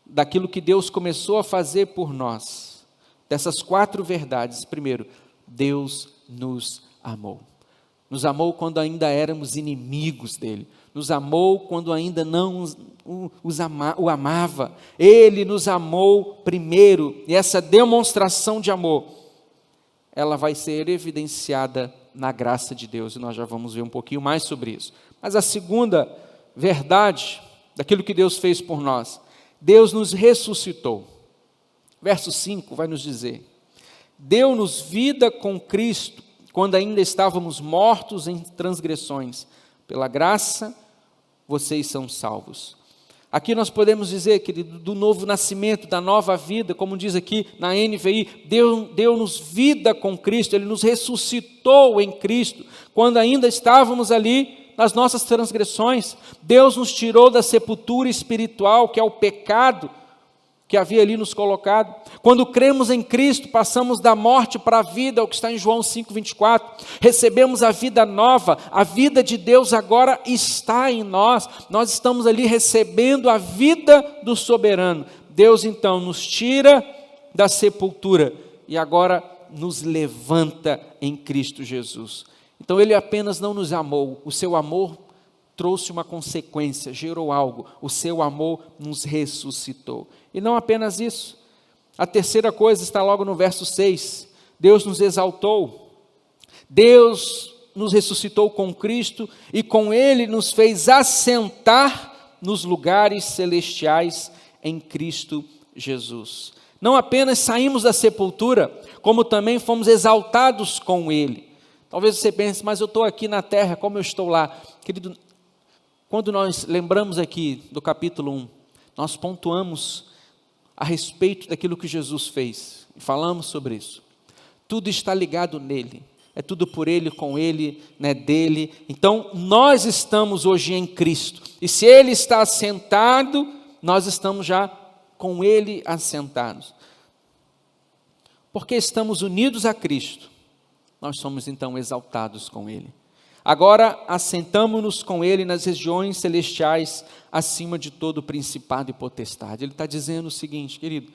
daquilo que Deus começou a fazer por nós, dessas 4 verdades: primeiro, Deus nos amou. Nos amou quando ainda éramos inimigos dele. Nos amou quando ainda não o amava. Ele nos amou primeiro. E essa demonstração de amor, ela vai ser evidenciada na graça de Deus. E nós já vamos ver um pouquinho mais sobre isso. Mas a segunda verdade daquilo que Deus fez por nós: Deus nos ressuscitou. Verso 5 vai nos dizer: deu-nos vida com Cristo, quando ainda estávamos mortos em transgressões. Pela graça, vocês são salvos. Aqui nós podemos dizer, querido, do novo nascimento, da nova vida, como diz aqui na NVI, deu-nos vida com Cristo, Ele nos ressuscitou em Cristo, quando ainda estávamos ali nas nossas transgressões. Deus nos tirou da sepultura espiritual, que é o pecado que havia ali nos colocado. Quando cremos em Cristo, passamos da morte para a vida, é o que está em João 5,24. Recebemos a vida nova, a vida de Deus agora está em nós. Nós estamos ali recebendo a vida do soberano. Deus então nos tira da sepultura e agora nos levanta em Cristo Jesus. Então Ele apenas não nos amou, o seu amor trouxe uma consequência, gerou algo. O seu amor nos ressuscitou. E não apenas isso. A terceira coisa está logo no verso 6. Deus nos exaltou. Deus nos ressuscitou com Cristo e com Ele nos fez assentar nos lugares celestiais em Cristo Jesus. Não apenas saímos da sepultura, como também fomos exaltados com Ele. Talvez você pense, mas eu estou aqui na terra, como eu estou lá? Querido, quando nós lembramos aqui do capítulo 1, nós pontuamos a respeito daquilo que Jesus fez, e falamos sobre isso. Tudo está ligado nele. É tudo por ele, com ele, né, dele. Então, nós estamos hoje em Cristo. E se ele está assentado, nós estamos já com ele assentados. Porque estamos unidos a Cristo, nós somos então exaltados com ele. Agora, assentamo-nos com ele nas regiões celestiais, acima de todo principado e potestade. Ele está dizendo o seguinte, querido,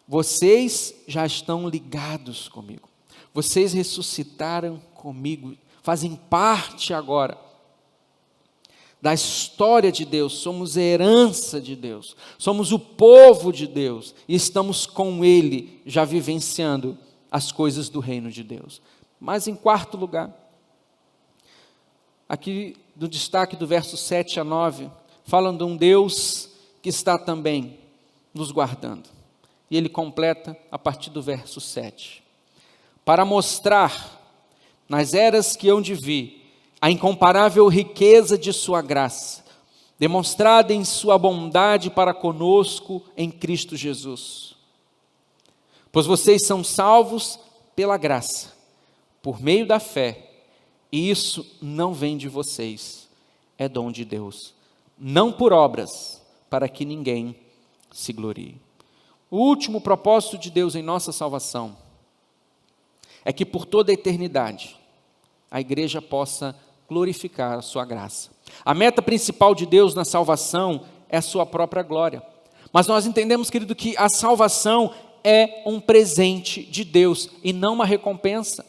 vocês já estão ligados comigo. Vocês ressuscitaram comigo, fazem parte agora da história de Deus, somos herança de Deus, somos o povo de Deus, e estamos com ele, já vivenciando as coisas do reino de Deus. Mas em quarto lugar, aqui do destaque do verso 7 a 9, falam de um Deus que está também nos guardando. E ele completa a partir do verso 7. Para mostrar, nas eras que hão de vir, a incomparável riqueza de sua graça, demonstrada em sua bondade para conosco em Cristo Jesus. Pois vocês são salvos pela graça, por meio da fé, e isso não vem de vocês, é dom de Deus, não por obras, para que ninguém se glorie. O último propósito de Deus em nossa salvação é que por toda a eternidade a igreja possa glorificar a sua graça. A meta principal de Deus na salvação é a sua própria glória. Mas nós entendemos, querido, que a salvação é um presente de Deus e não uma recompensa.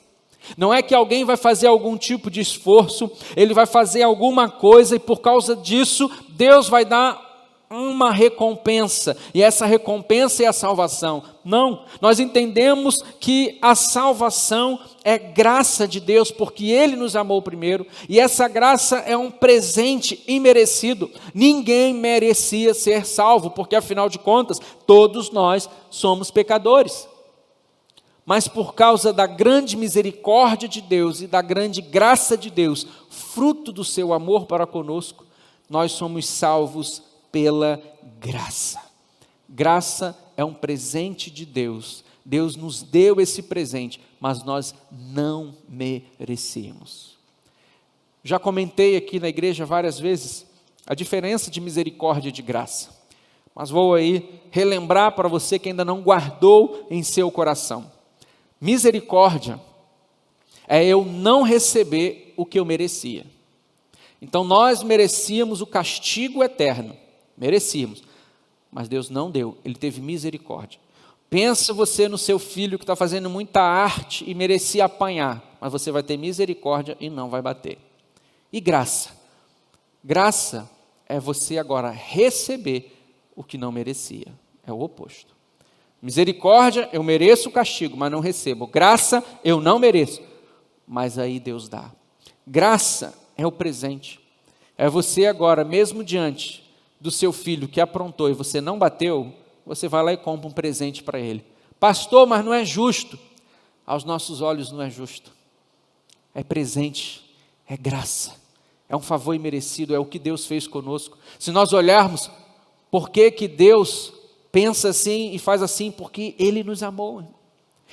Não é que alguém vai fazer algum tipo de esforço, ele vai fazer alguma coisa e por causa disso Deus vai dar uma recompensa, e essa recompensa é a salvação. Não, nós entendemos que a salvação é graça de Deus, porque Ele nos amou primeiro, e essa graça é um presente imerecido. Ninguém merecia ser salvo, porque afinal de contas, todos nós somos pecadores. Mas por causa da grande misericórdia de Deus e da grande graça de Deus, fruto do seu amor para conosco, nós somos salvos pela graça. Graça é um presente de Deus. Deus nos deu esse presente, mas nós não merecíamos. Já comentei aqui na igreja várias vezes a diferença de misericórdia e de graça, mas vou aí relembrar para você que ainda não guardou em seu coração. Misericórdia é eu não receber o que eu merecia. Então nós merecíamos o castigo eterno, merecíamos, mas Deus não deu, Ele teve misericórdia. Pensa você no seu filho que está fazendo muita arte e merecia apanhar, mas você vai ter misericórdia e não vai bater. E graça? Graça é você agora receber o que não merecia, é o oposto. Misericórdia, eu mereço o castigo, mas não recebo. Graça, eu não mereço, mas aí Deus dá. Graça é o presente, é você agora, mesmo diante do seu filho que aprontou e você não bateu, você vai lá e compra um presente para ele. Pastor, mas não é justo. Aos nossos olhos não é justo. É presente, é graça, é um favor imerecido, é o que Deus fez conosco. Se nós olharmos, por que que Deus pensa assim e faz assim? Porque Ele nos amou.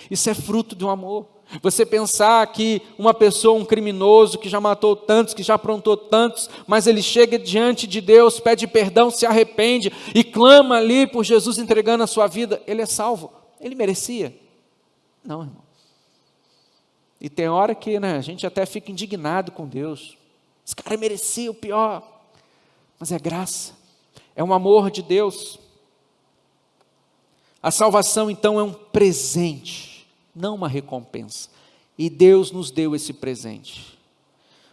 Isso é fruto de um amor. Você pensar que uma pessoa, um criminoso que já matou tantos, que já aprontou tantos, mas ele chega diante de Deus, pede perdão, se arrepende e clama ali por Jesus entregando a sua vida, ele é salvo. Ele merecia? Não, irmão. E tem hora que a gente até fica indignado com Deus. Esse cara merecia o pior, mas é graça, é um amor de Deus. A salvação então é um presente, não uma recompensa. E Deus nos deu esse presente.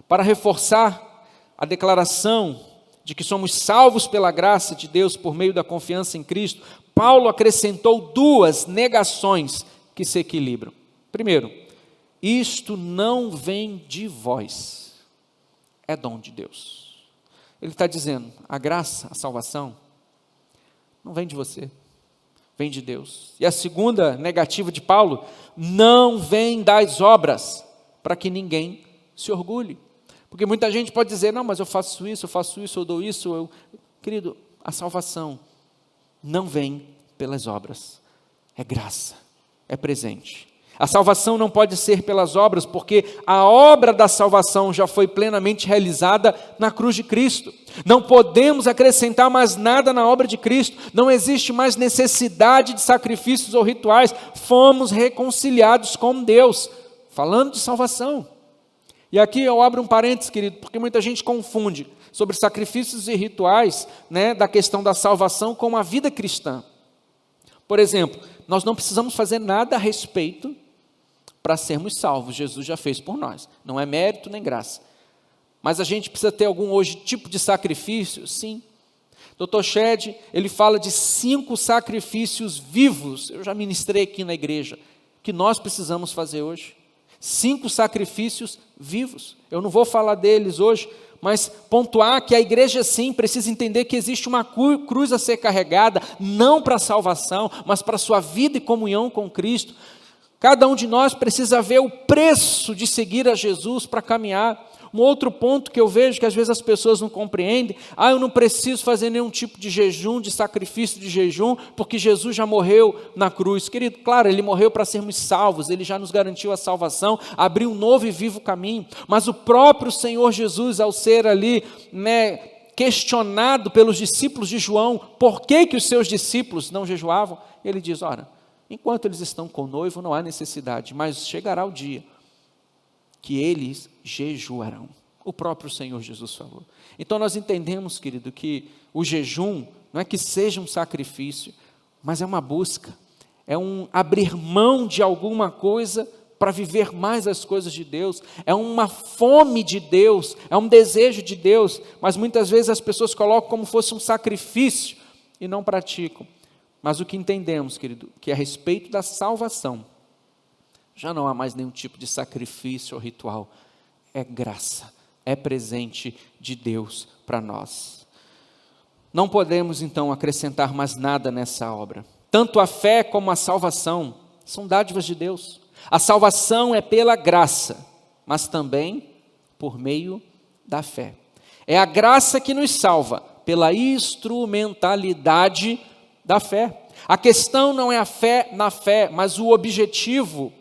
Para reforçar a declaração de que somos salvos pela graça de Deus por meio da confiança em Cristo, Paulo acrescentou duas negações que se equilibram. Primeiro, isto não vem de vós, é dom de Deus. Ele está dizendo, a graça, a salvação, não vem de você, vem de Deus. E a segunda negativa de Paulo, não vem das obras, para que ninguém se orgulhe. Porque muita gente pode dizer, não, mas eu faço isso, eu dou isso. Querido, a salvação não vem pelas obras, é graça, é presente. A salvação não pode ser pelas obras, porque a obra da salvação já foi plenamente realizada na cruz de Cristo. Não podemos acrescentar mais nada na obra de Cristo. Não existe mais necessidade de sacrifícios ou rituais. Fomos reconciliados com Deus. Falando de salvação. E aqui eu abro um parênteses, querido, porque muita gente confunde sobre sacrifícios e rituais, né, da questão da salvação com a vida cristã. Por exemplo, nós não precisamos fazer nada a respeito para sermos salvos. Jesus já fez por nós. Não é mérito nem graça. Mas a gente precisa ter algum hoje tipo de sacrifício? Sim. Dr. Shedd, ele fala de 5 sacrifícios vivos. Eu já ministrei aqui na igreja. Que nós precisamos fazer hoje. 5 sacrifícios vivos. Eu não vou falar deles hoje, mas pontuar que a igreja sim precisa entender que existe uma cruz a ser carregada, não para a salvação, mas para a sua vida e comunhão com Cristo. Cada um de nós precisa ver o preço de seguir a Jesus para caminhar. Um outro ponto que eu vejo que às vezes as pessoas não compreendem, eu não preciso fazer nenhum tipo de jejum, de sacrifício de jejum, porque Jesus já morreu na cruz. Querido, claro, Ele morreu para sermos salvos, Ele já nos garantiu a salvação, abriu um novo e vivo caminho, mas o próprio Senhor Jesus, ao ser ali, questionado pelos discípulos de João, por que os seus discípulos não jejuavam? Ele diz, ora, enquanto eles estão com o noivo não há necessidade, mas chegará o dia que eles jejuarão. O próprio Senhor Jesus falou. Então nós entendemos, querido, que o jejum não é que seja um sacrifício, mas é uma busca, é um abrir mão de alguma coisa para viver mais as coisas de Deus, é uma fome de Deus, é um desejo de Deus, mas muitas vezes as pessoas colocam como fosse um sacrifício e não praticam. Mas o que entendemos, querido, que a respeito da salvação, já não há mais nenhum tipo de sacrifício ou ritual. É graça, é presente de Deus para nós. Não podemos então acrescentar mais nada nessa obra. Tanto a fé como a salvação são dádivas de Deus. A salvação é pela graça, mas também por meio da fé. É a graça que nos salva pela instrumentalidade da fé. A questão não é a fé na fé, mas o objetivo,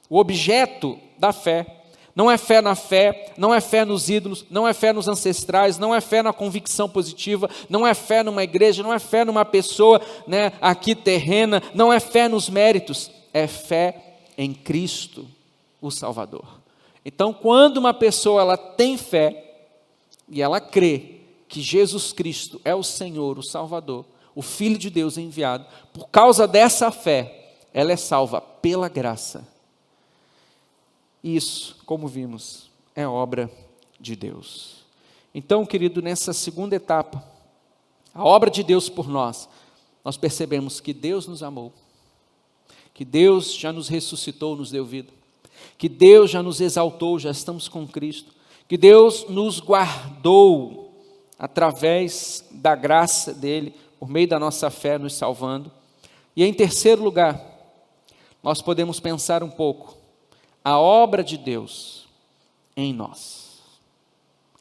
o objeto da fé. Não é fé na fé, não é fé nos ídolos, não é fé nos ancestrais, não é fé na convicção positiva, não é fé numa igreja, não é fé numa pessoa, aqui terrena, não é fé nos méritos, é fé em Cristo, o Salvador. Então, quando uma pessoa ela tem fé e ela crê que Jesus Cristo é o Senhor, o Salvador, o Filho de Deus enviado, por causa dessa fé, ela é salva pela graça. Isso, como vimos, é obra de Deus. Então, querido, nessa segunda etapa, a obra de Deus por nós, nós percebemos que Deus nos amou, que Deus já nos ressuscitou, nos deu vida, que Deus já nos exaltou, já estamos com Cristo, que Deus nos guardou através da graça dEle, por meio da nossa fé, nos salvando. E em terceiro lugar, nós podemos pensar um pouco, a obra de Deus em nós.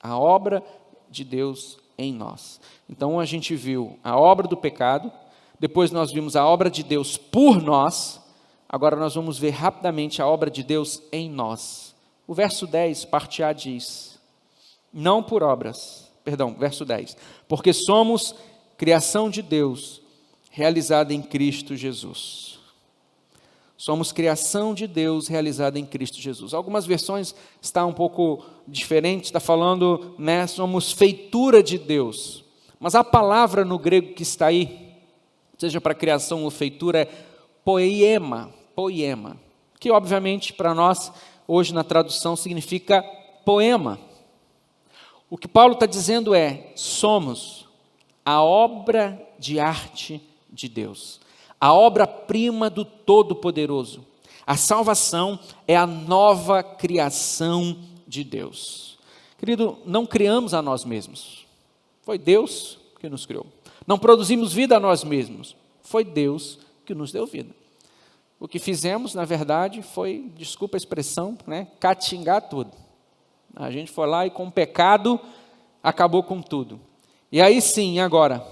A obra de Deus em nós. Então a gente viu a obra do pecado, depois nós vimos a obra de Deus por nós, agora nós vamos ver rapidamente a obra de Deus em nós. O verso 10, parte A diz, verso 10, porque somos criação de Deus, realizada em Cristo Jesus. Somos criação de Deus realizada em Cristo Jesus. Algumas versões estão um pouco diferentes, está falando, somos feitura de Deus. Mas a palavra no grego que está aí, seja para criação ou feitura, é poiema, que obviamente para nós, hoje na tradução, significa poema. O que Paulo está dizendo é, somos a obra de arte de Deus. A obra-prima do Todo-Poderoso. A salvação é a nova criação de Deus. Querido, não criamos a nós mesmos. Foi Deus que nos criou. Não produzimos vida a nós mesmos. Foi Deus que nos deu vida. O que fizemos, na verdade, foi, desculpa a expressão, catingar tudo. A gente foi lá e com o pecado acabou com tudo. E aí sim, agora,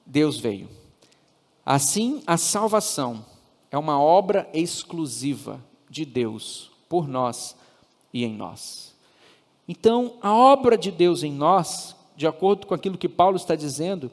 Deus veio. Assim, a salvação é uma obra exclusiva de Deus, por nós e em nós. Então, a obra de Deus em nós, de acordo com aquilo que Paulo está dizendo,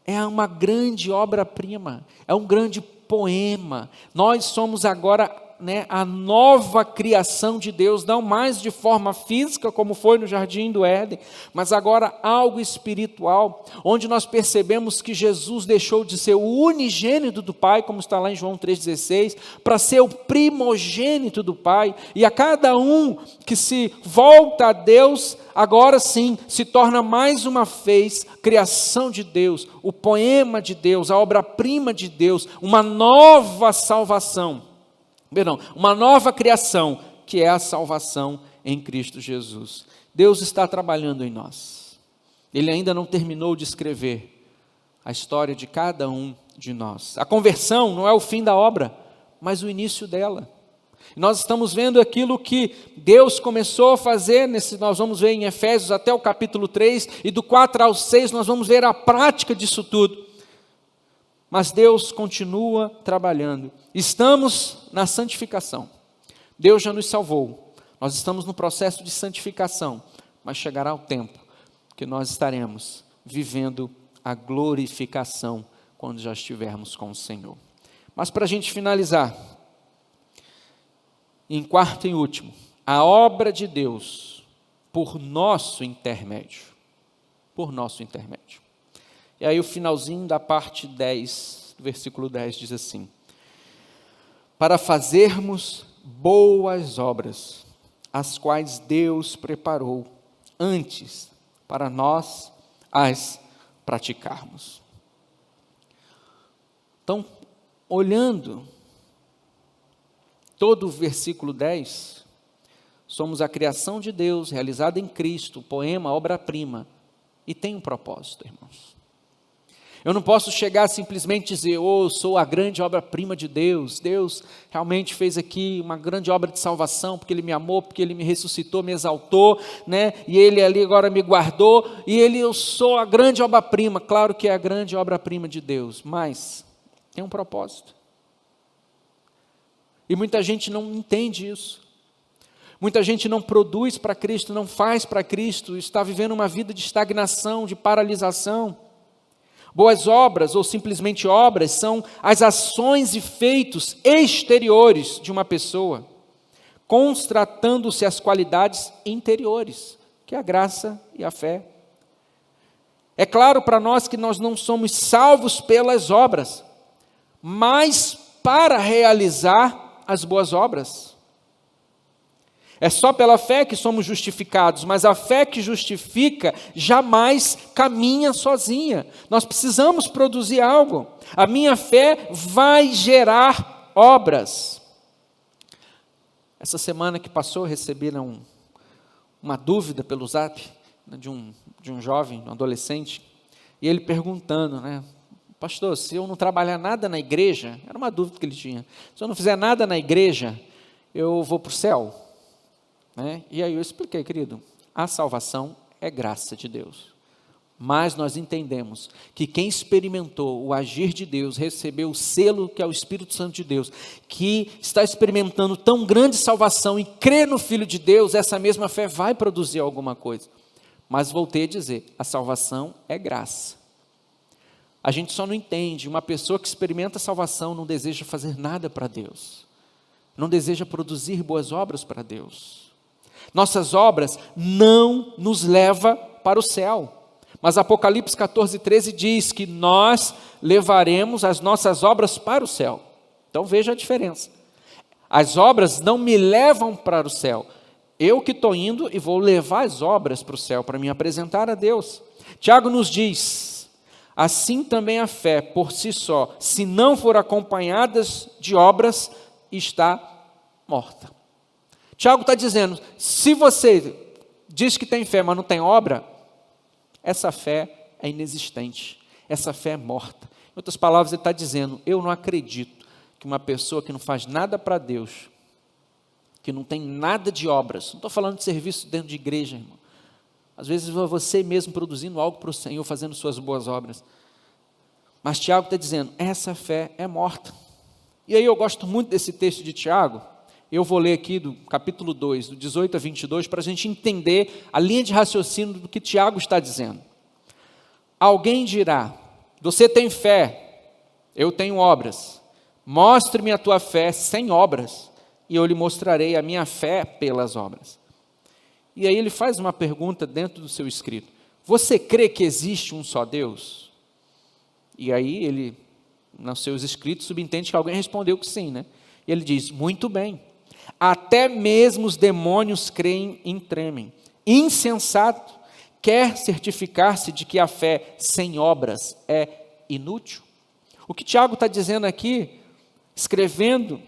é uma grande obra-prima, é um grande poema. Nós somos agora, a nova criação de Deus, não mais de forma física, como foi no Jardim do Éden, mas agora algo espiritual, onde nós percebemos que Jesus deixou de ser o unigênito do Pai, como está lá em João 3,16, para ser o primogênito do Pai, e a cada um que se volta a Deus, agora sim, se torna mais uma vez criação de Deus, o poema de Deus, a obra-prima de Deus, uma nova salvação. Uma nova criação, que é a salvação em Cristo Jesus. Deus está trabalhando em nós. Ele ainda não terminou de escrever a história de cada um de nós. A conversão não é o fim da obra, mas o início dela. Nós estamos vendo aquilo que Deus começou a fazer, nós vamos ver em Efésios até o capítulo 3, e do 4 ao 6 nós vamos ver a prática disso tudo. Mas Deus continua trabalhando. Estamos na santificação. Deus já nos salvou. Nós estamos no processo de santificação. Mas chegará o tempo que nós estaremos vivendo a glorificação quando já estivermos com o Senhor. Mas para a gente finalizar, em quarto e último, a obra de Deus por nosso intermédio. Por nosso intermédio. E aí o finalzinho da parte 10, do versículo 10 diz assim: para fazermos boas obras, as quais Deus preparou antes para nós as praticarmos. Então, olhando todo o versículo 10, somos a criação de Deus, realizada em Cristo, poema, obra-prima, e tem um propósito, irmãos. Eu não posso chegar simplesmente e dizer, sou a grande obra-prima de Deus. Deus realmente fez aqui uma grande obra de salvação, porque Ele me amou, porque Ele me ressuscitou, me exaltou, e Ele ali agora me guardou, e eu sou a grande obra-prima. Claro que é a grande obra-prima de Deus, mas tem um propósito. E muita gente não entende isso. Muita gente não produz para Cristo, não faz para Cristo, está vivendo uma vida de estagnação, de paralisação. Boas obras, ou simplesmente obras, são as ações e feitos exteriores de uma pessoa, constatando-se as qualidades interiores, que é a graça e a fé. É claro para nós que nós não somos salvos pelas obras, mas para realizar as boas obras. É só pela fé que somos justificados, mas a fé que justifica jamais caminha sozinha. Nós precisamos produzir algo. A minha fé vai gerar obras. Essa semana que passou, recebi uma dúvida pelo Zap, de um jovem, um adolescente, e ele perguntando, pastor, se eu não trabalhar nada na igreja, era uma dúvida que ele tinha, se eu não fizer nada na igreja, eu vou para o céu? E aí eu expliquei, querido, a salvação é graça de Deus, mas nós entendemos que quem experimentou o agir de Deus, recebeu o selo que é o Espírito Santo de Deus, que está experimentando tão grande salvação e crê no Filho de Deus, essa mesma fé vai produzir alguma coisa. Mas voltei a dizer, a salvação é graça. A gente só não entende, uma pessoa que experimenta a salvação não deseja fazer nada para Deus, não deseja produzir boas obras para Deus. Nossas obras não nos levam para o céu, mas Apocalipse 14:13 diz que nós levaremos as nossas obras para o céu. Então veja a diferença, as obras não me levam para o céu, eu que estou indo e vou levar as obras para o céu, para me apresentar a Deus. Tiago nos diz, assim também a fé por si só, se não for acompanhada de obras, está morta. Tiago está dizendo, se você diz que tem fé, mas não tem obra, essa fé é inexistente, essa fé é morta. Em outras palavras, ele está dizendo, eu não acredito que uma pessoa que não faz nada para Deus, que não tem nada de obras, não estou falando de serviço dentro de igreja, irmão. Às vezes é você mesmo produzindo algo para o Senhor, fazendo suas boas obras. Mas Tiago está dizendo, essa fé é morta. E aí eu gosto muito desse texto de Tiago. Eu vou ler aqui do capítulo 2, do 18 a 22, para a gente entender a linha de raciocínio do que Tiago está dizendo. Alguém dirá: você tem fé, eu tenho obras. Mostre-me a tua fé sem obras, e eu lhe mostrarei a minha fé pelas obras. E aí ele faz uma pergunta dentro do seu escrito: você crê que existe um só Deus? E aí ele, nos seus escritos, subentende que alguém respondeu que sim, né? E ele diz: muito bem, até mesmo os demônios creem e tremem. Insensato, quer certificar-se de que a fé sem obras é inútil? O que Tiago está dizendo aqui, escrevendo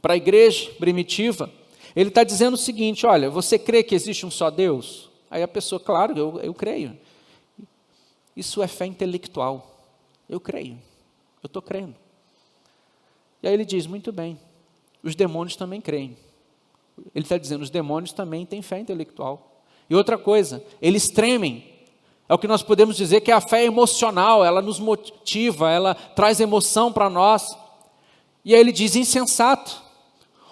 para a igreja primitiva, ele está dizendo o seguinte: olha, você crê que existe um só Deus? Aí a pessoa, claro, eu creio. Isso é fé intelectual. Eu creio, eu estou crendo. E aí ele diz: muito bem, os demônios também creem. Ele está dizendo, os demônios também têm fé intelectual. E outra coisa, eles tremem. É o que nós podemos dizer que é a fé emocional, ela nos motiva, ela traz emoção para nós. E aí ele diz: insensato.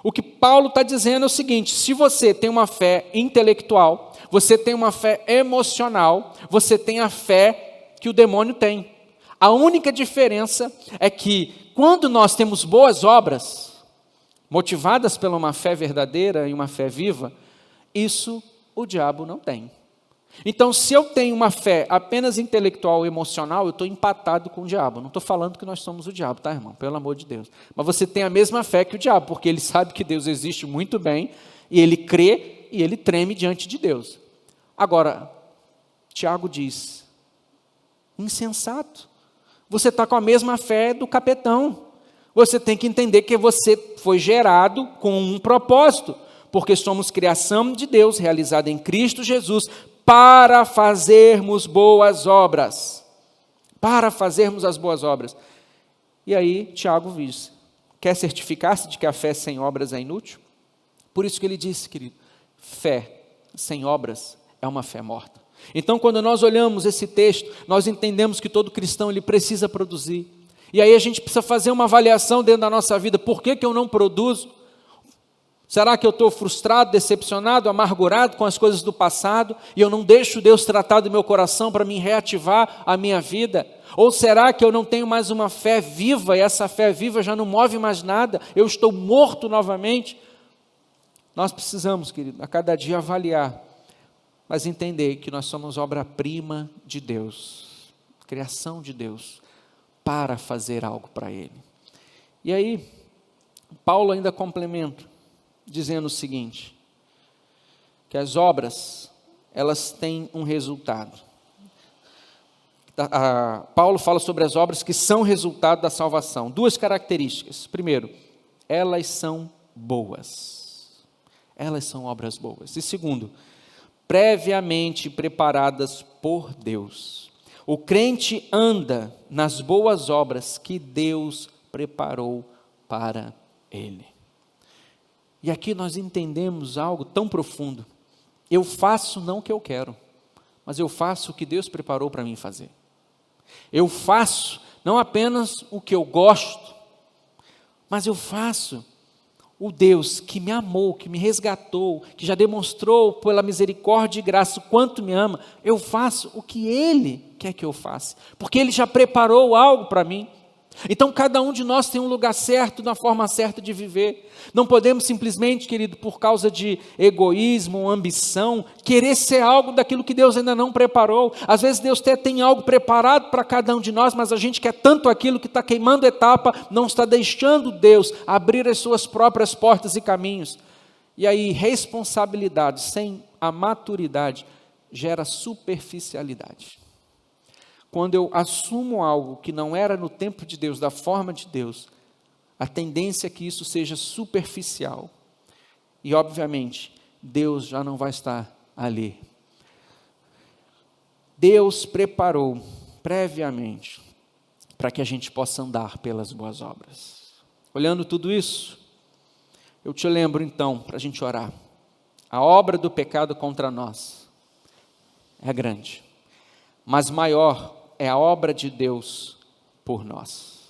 O que Paulo está dizendo é o seguinte: se você tem uma fé intelectual, você tem uma fé emocional, você tem a fé que o demônio tem. A única diferença é que quando nós temos boas obras, motivadas pela uma fé verdadeira e uma fé viva, isso o diabo não tem. Então, se eu tenho uma fé apenas intelectual e emocional, eu estou empatado com o diabo. Não estou falando que nós somos o diabo, tá, irmão? Pelo amor de Deus. Mas você tem a mesma fé que o diabo, porque ele sabe que Deus existe muito bem, e ele crê e ele treme diante de Deus. Agora, Tiago diz: insensato. Você está com a mesma fé do capetão. Você tem que entender que você foi gerado com um propósito, porque somos criação de Deus, realizada em Cristo Jesus, para fazermos boas obras. Para fazermos as boas obras. E aí, Tiago diz: quer certificar-se de que a fé sem obras é inútil? Por isso que ele disse, querido, fé sem obras é uma fé morta. Então, quando nós olhamos esse texto, nós entendemos que todo cristão ele precisa produzir. E aí a gente precisa fazer uma avaliação dentro da nossa vida. Por que eu não produzo? Será que eu estou frustrado, decepcionado, amargurado com as coisas do passado e eu não deixo Deus tratar do meu coração para me reativar a minha vida? Ou será que eu não tenho mais uma fé viva e essa fé viva já não move mais nada? Eu estou morto novamente? Nós precisamos, querido, a cada dia avaliar, mas entender que nós somos obra-prima de Deus, criação de Deus, para fazer algo para Ele. E aí, Paulo ainda complementa, dizendo o seguinte, que as obras, elas têm um resultado. Paulo fala sobre as obras que são resultado da salvação. Duas características. Primeiro, elas são boas. Elas são obras boas. E segundo, previamente preparadas por Deus. O crente anda nas boas obras que Deus preparou para ele. E aqui nós entendemos algo tão profundo. Eu faço não o que eu quero, mas eu faço o que Deus preparou para mim fazer. Eu faço não apenas o que eu gosto, mas eu faço o Deus que me amou, que me resgatou, que já demonstrou pela misericórdia e graça o quanto me ama. Eu faço o que Ele quer que eu faça, porque Ele já preparou algo para mim. Então cada um de nós tem um lugar certo, uma forma certa de viver. Não podemos simplesmente, querido, por causa de egoísmo, ambição, querer ser algo daquilo que Deus ainda não preparou. Às vezes Deus até tem algo preparado para cada um de nós, mas a gente quer tanto aquilo que está queimando etapa, não está deixando Deus abrir as suas próprias portas e caminhos. E aí responsabilidade sem a maturidade gera superficialidade. Quando eu assumo algo que não era no tempo de Deus, da forma de Deus, a tendência é que isso seja superficial. E, obviamente, Deus já não vai estar ali. Deus preparou previamente para que a gente possa andar pelas boas obras. Olhando tudo isso, eu te lembro então, para a gente orar, a obra do pecado contra nós é grande, mas maior é a obra de Deus por nós.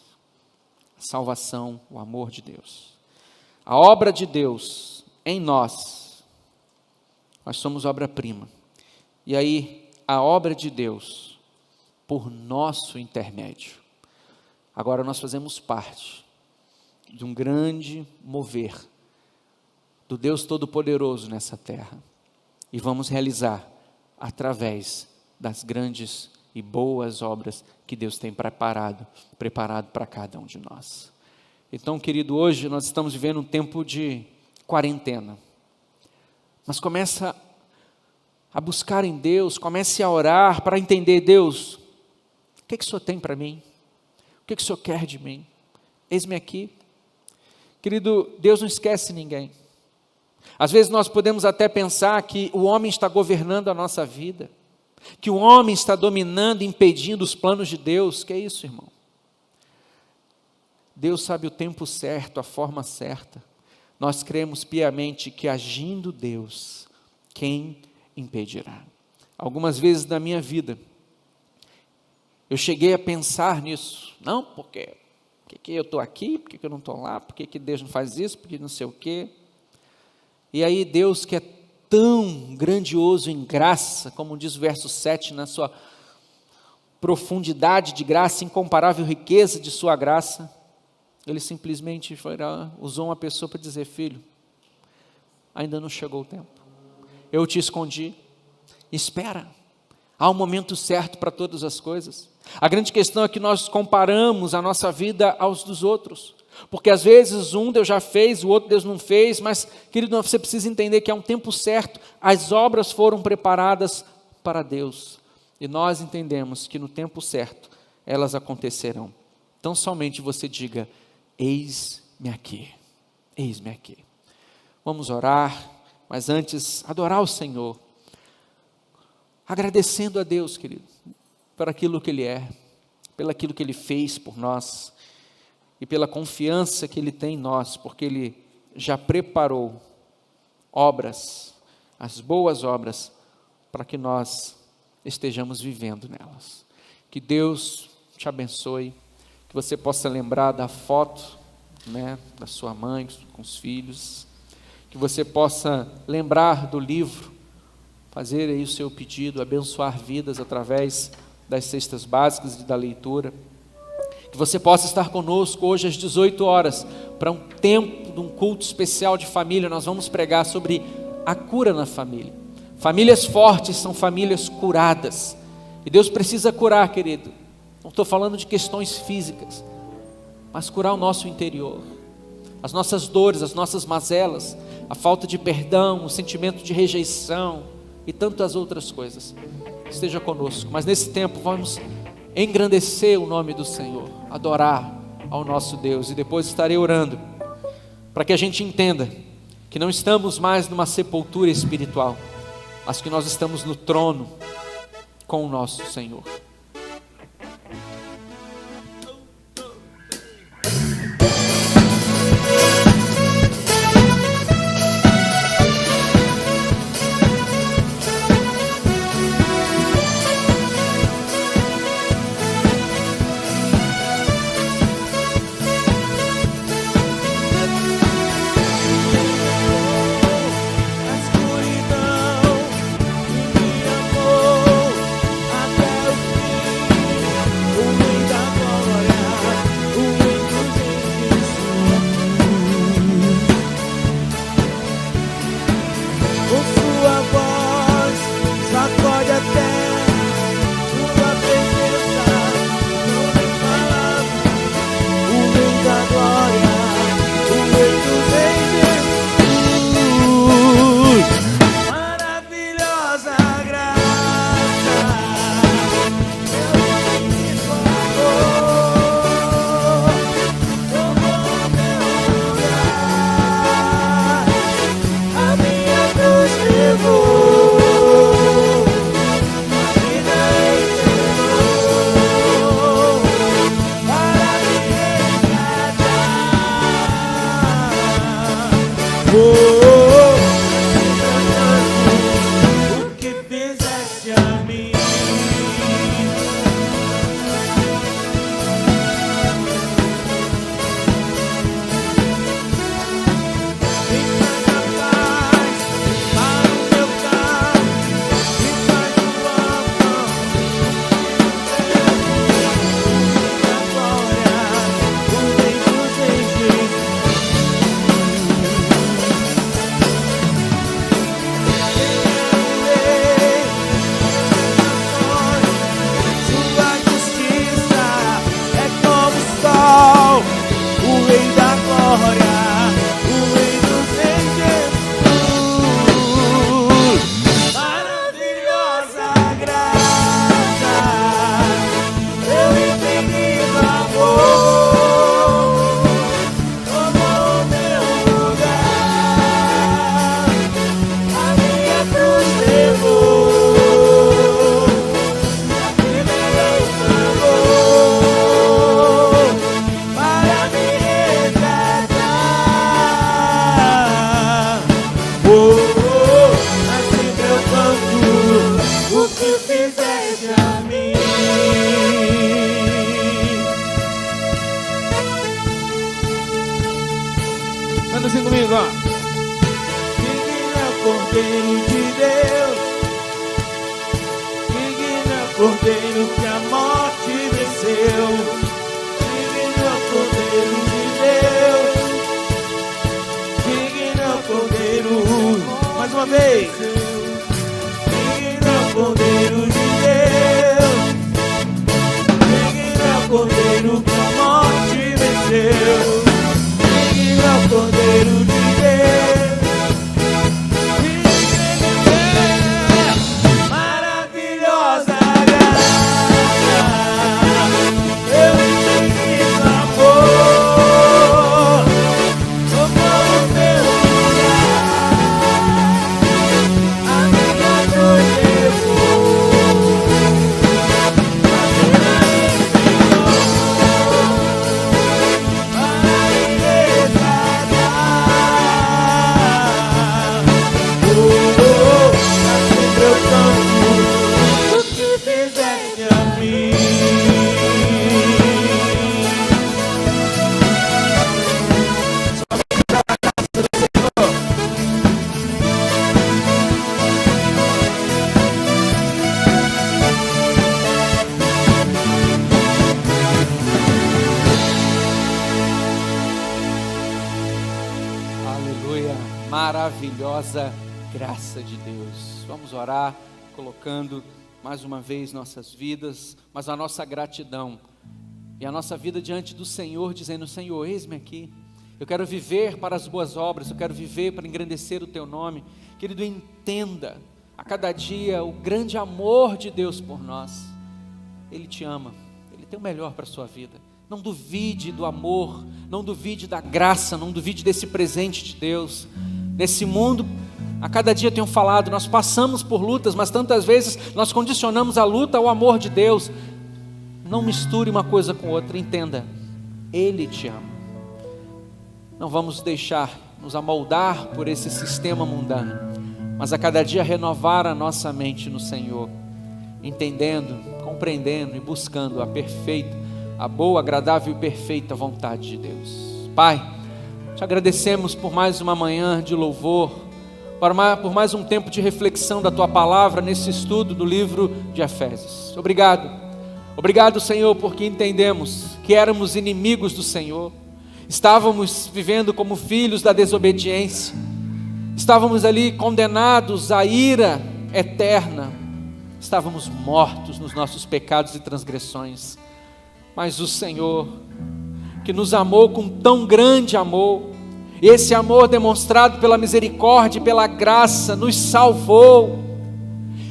salvação, o amor de Deus. A obra de Deus em nós somos obra-prima. E aí, a obra de Deus por nosso intermédio. Agora nós fazemos parte de um grande mover do Deus Todo-Poderoso nessa terra. E vamos realizar através das grandes e boas obras que Deus tem preparado para cada um de nós. Então, querido, hoje nós estamos vivendo um tempo de quarentena. Mas começa a buscar em Deus, comece a orar para entender: Deus, o que o Senhor tem para mim? O que o Senhor quer de mim? Eis-me aqui. Querido, Deus não esquece ninguém. Às vezes nós podemos até pensar que o homem está governando a nossa vida, que o homem está dominando, impedindo os planos de Deus. Que é isso, irmão? Deus sabe o tempo certo, a forma certa. Nós cremos piamente que agindo Deus, quem impedirá? Algumas vezes na minha vida, eu cheguei a pensar nisso. Não, por que eu estou aqui? Por que eu não estou lá? Por que Deus não faz isso? Por que não sei o quê? E aí Deus, que é tão grandioso em graça, como diz o verso 7, na sua profundidade de graça, incomparável riqueza de sua graça, Ele simplesmente usou uma pessoa para dizer: filho, ainda não chegou o tempo, eu te escondi, espera, há um momento certo para todas as coisas. A grande questão é que nós comparamos a nossa vida aos dos outros, porque às vezes um Deus já fez, o outro Deus não fez, mas, querido, você precisa entender que há um tempo certo, as obras foram preparadas para Deus, e nós entendemos que no tempo certo, elas acontecerão. Então somente você diga: eis-me aqui, eis-me aqui. Vamos orar, mas antes adorar o Senhor, agradecendo a Deus, querido, por aquilo que Ele é, pelo aquilo que Ele fez por nós, e pela confiança que Ele tem em nós, porque Ele já preparou obras, as boas obras, para que nós estejamos vivendo nelas. Que Deus te abençoe, que você possa lembrar da foto, da sua mãe com os filhos, que você possa lembrar do livro, fazer aí o seu pedido, abençoar vidas através das cestas básicas e da leitura, que você possa estar conosco hoje às 18 horas, para um tempo de um culto especial de família. Nós vamos pregar sobre a cura na família. Famílias fortes são famílias curadas, e Deus precisa curar, querido. Não estou falando de questões físicas, mas curar o nosso interior, as nossas dores, as nossas mazelas, a falta de perdão, o sentimento de rejeição e tantas outras coisas. Esteja conosco, mas nesse tempo vamos engrandecer o nome do Senhor, adorar ao nosso Deus, e depois estarei orando para que a gente entenda que não estamos mais numa sepultura espiritual, mas que nós estamos no trono com o nosso Senhor. glória, o Rei dos Reis, Jesus. Maravilhosa graça, teu infinito amor tomou o meu lugar, a minha cruz levou, e me deu favor para me resgatar. Oh, oh, assim eu canto o que fizeste a mim. Canta assim comigo, ó. Digno é o Cordeiro de Deus, digno é o Cordeiro que a morte venceu, digno é o Cordeiro de Deus, digno é o Cordeiro, mais uma vez, digno é o Cordeiro de Deus, digno é o Cordeiro que a morte venceu, digno é o Cordeiro de Deus. Maravilhosa graça, teu infinito amor tomou o meu lugar, a minha cruz levou, a minha resgatou, para me resgatar. Oh, oh, assim eu canto o que fizeste a mim. Aleluia, maravilhosa graça de Deus. Vamos orar, colocando mais uma vez nossas vidas, mas a nossa gratidão e a nossa vida diante do Senhor, dizendo: Senhor, eis-me aqui, eu quero viver para as boas obras, eu quero viver para engrandecer o Teu nome. Querido, entenda a cada dia o grande amor de Deus por nós. Ele te ama, Ele tem o melhor para a sua vida. Não duvide do amor, não duvide da graça, não duvide desse presente de Deus. Nesse mundo, a cada dia eu tenho falado, nós passamos por lutas, mas tantas vezes nós condicionamos a luta ao amor de Deus. Não misture uma coisa com outra, entenda, Ele te ama. Não vamos deixar nos amoldar por esse sistema mundano, mas a cada dia renovar a nossa mente no Senhor, entendendo, compreendendo e buscando a perfeita, a boa, agradável e perfeita vontade de Deus. Pai, te agradecemos por mais uma manhã de louvor, por mais um tempo de reflexão da Tua palavra nesse estudo do livro de Efésios. Obrigado, obrigado, Senhor, porque entendemos que éramos inimigos do Senhor, estávamos vivendo como filhos da desobediência, estávamos ali condenados à ira eterna, estávamos mortos nos nossos pecados e transgressões. Mas o Senhor, que nos amou com tão grande amor, esse amor demonstrado pela misericórdia e pela graça, nos salvou,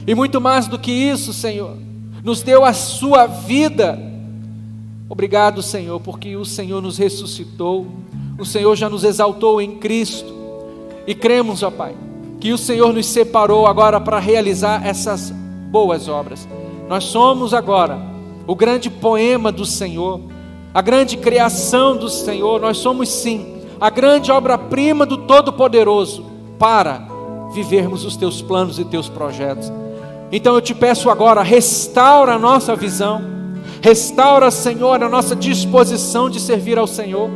e muito mais do que isso, Senhor, nos deu a sua vida. Obrigado, Senhor, porque o Senhor nos ressuscitou, o Senhor já nos exaltou em Cristo, e cremos, ó Pai, que o Senhor nos separou agora para realizar essas boas obras. Nós somos agora o grande poema do Senhor, a grande criação do Senhor. Nós somos sim a grande obra-prima do Todo-Poderoso para vivermos os Teus planos e Teus projetos. Então eu te peço agora, restaura a nossa visão, restaura, Senhor, a nossa disposição de servir ao Senhor.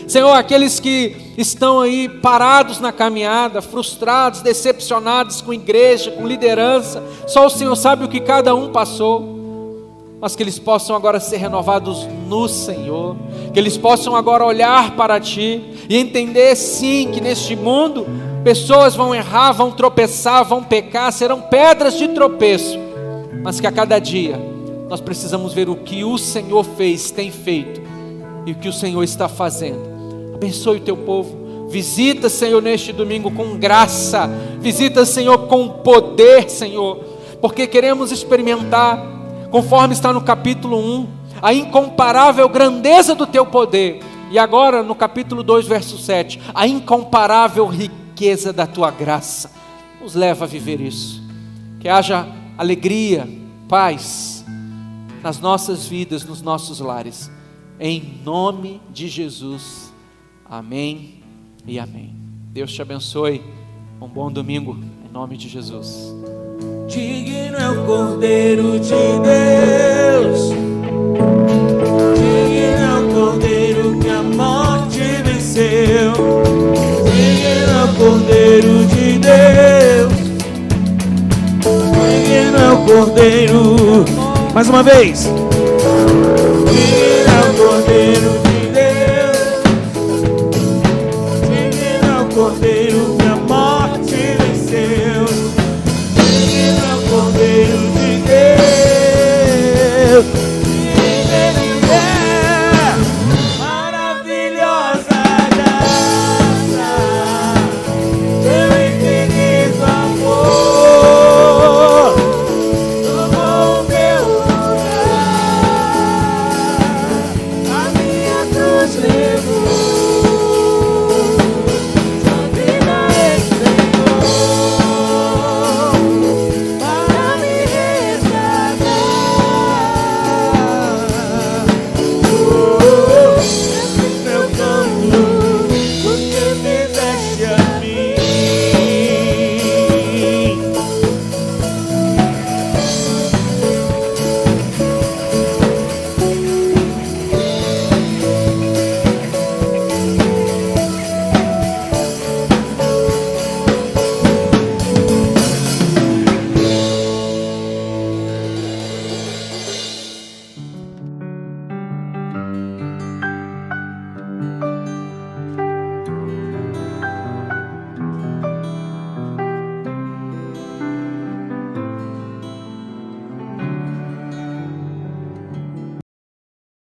Senhor, aqueles que estão aí parados na caminhada, frustrados, decepcionados com igreja, com liderança, só o Senhor sabe o que cada um passou, mas que eles possam agora ser renovados no Senhor, que eles possam agora olhar para Ti e entender sim que neste mundo pessoas vão errar, vão tropeçar, vão pecar, serão pedras de tropeço, mas que a cada dia nós precisamos ver o que o Senhor fez, tem feito e o que o Senhor está fazendo, Abençoe o teu povo. Visita, Senhor, neste domingo com graça. Visita, Senhor, com poder, Senhor. Porque queremos experimentar, conforme está no capítulo 1, a incomparável grandeza do teu poder. E agora no capítulo 2, verso 7, a incomparável riqueza da tua graça. Nos leva a viver isso. Que haja alegria, paz nas nossas vidas, nos nossos lares. Em nome de Jesus. Amém e amém. Deus te abençoe. Um bom domingo, em nome de Jesus. Digno é o Cordeiro de Deus, digno é o Cordeiro que a morte venceu, digno é o Cordeiro de Deus, digno é o Cordeiro, mais uma vez, digno é o Cordeiro de Deus, digno é o Cordeiro que a morte venceu, digno é o Cordeiro de Deus. Ele é maravilhosa graça, seu infinito amor tomou o meu lugar, a minha cruz levou.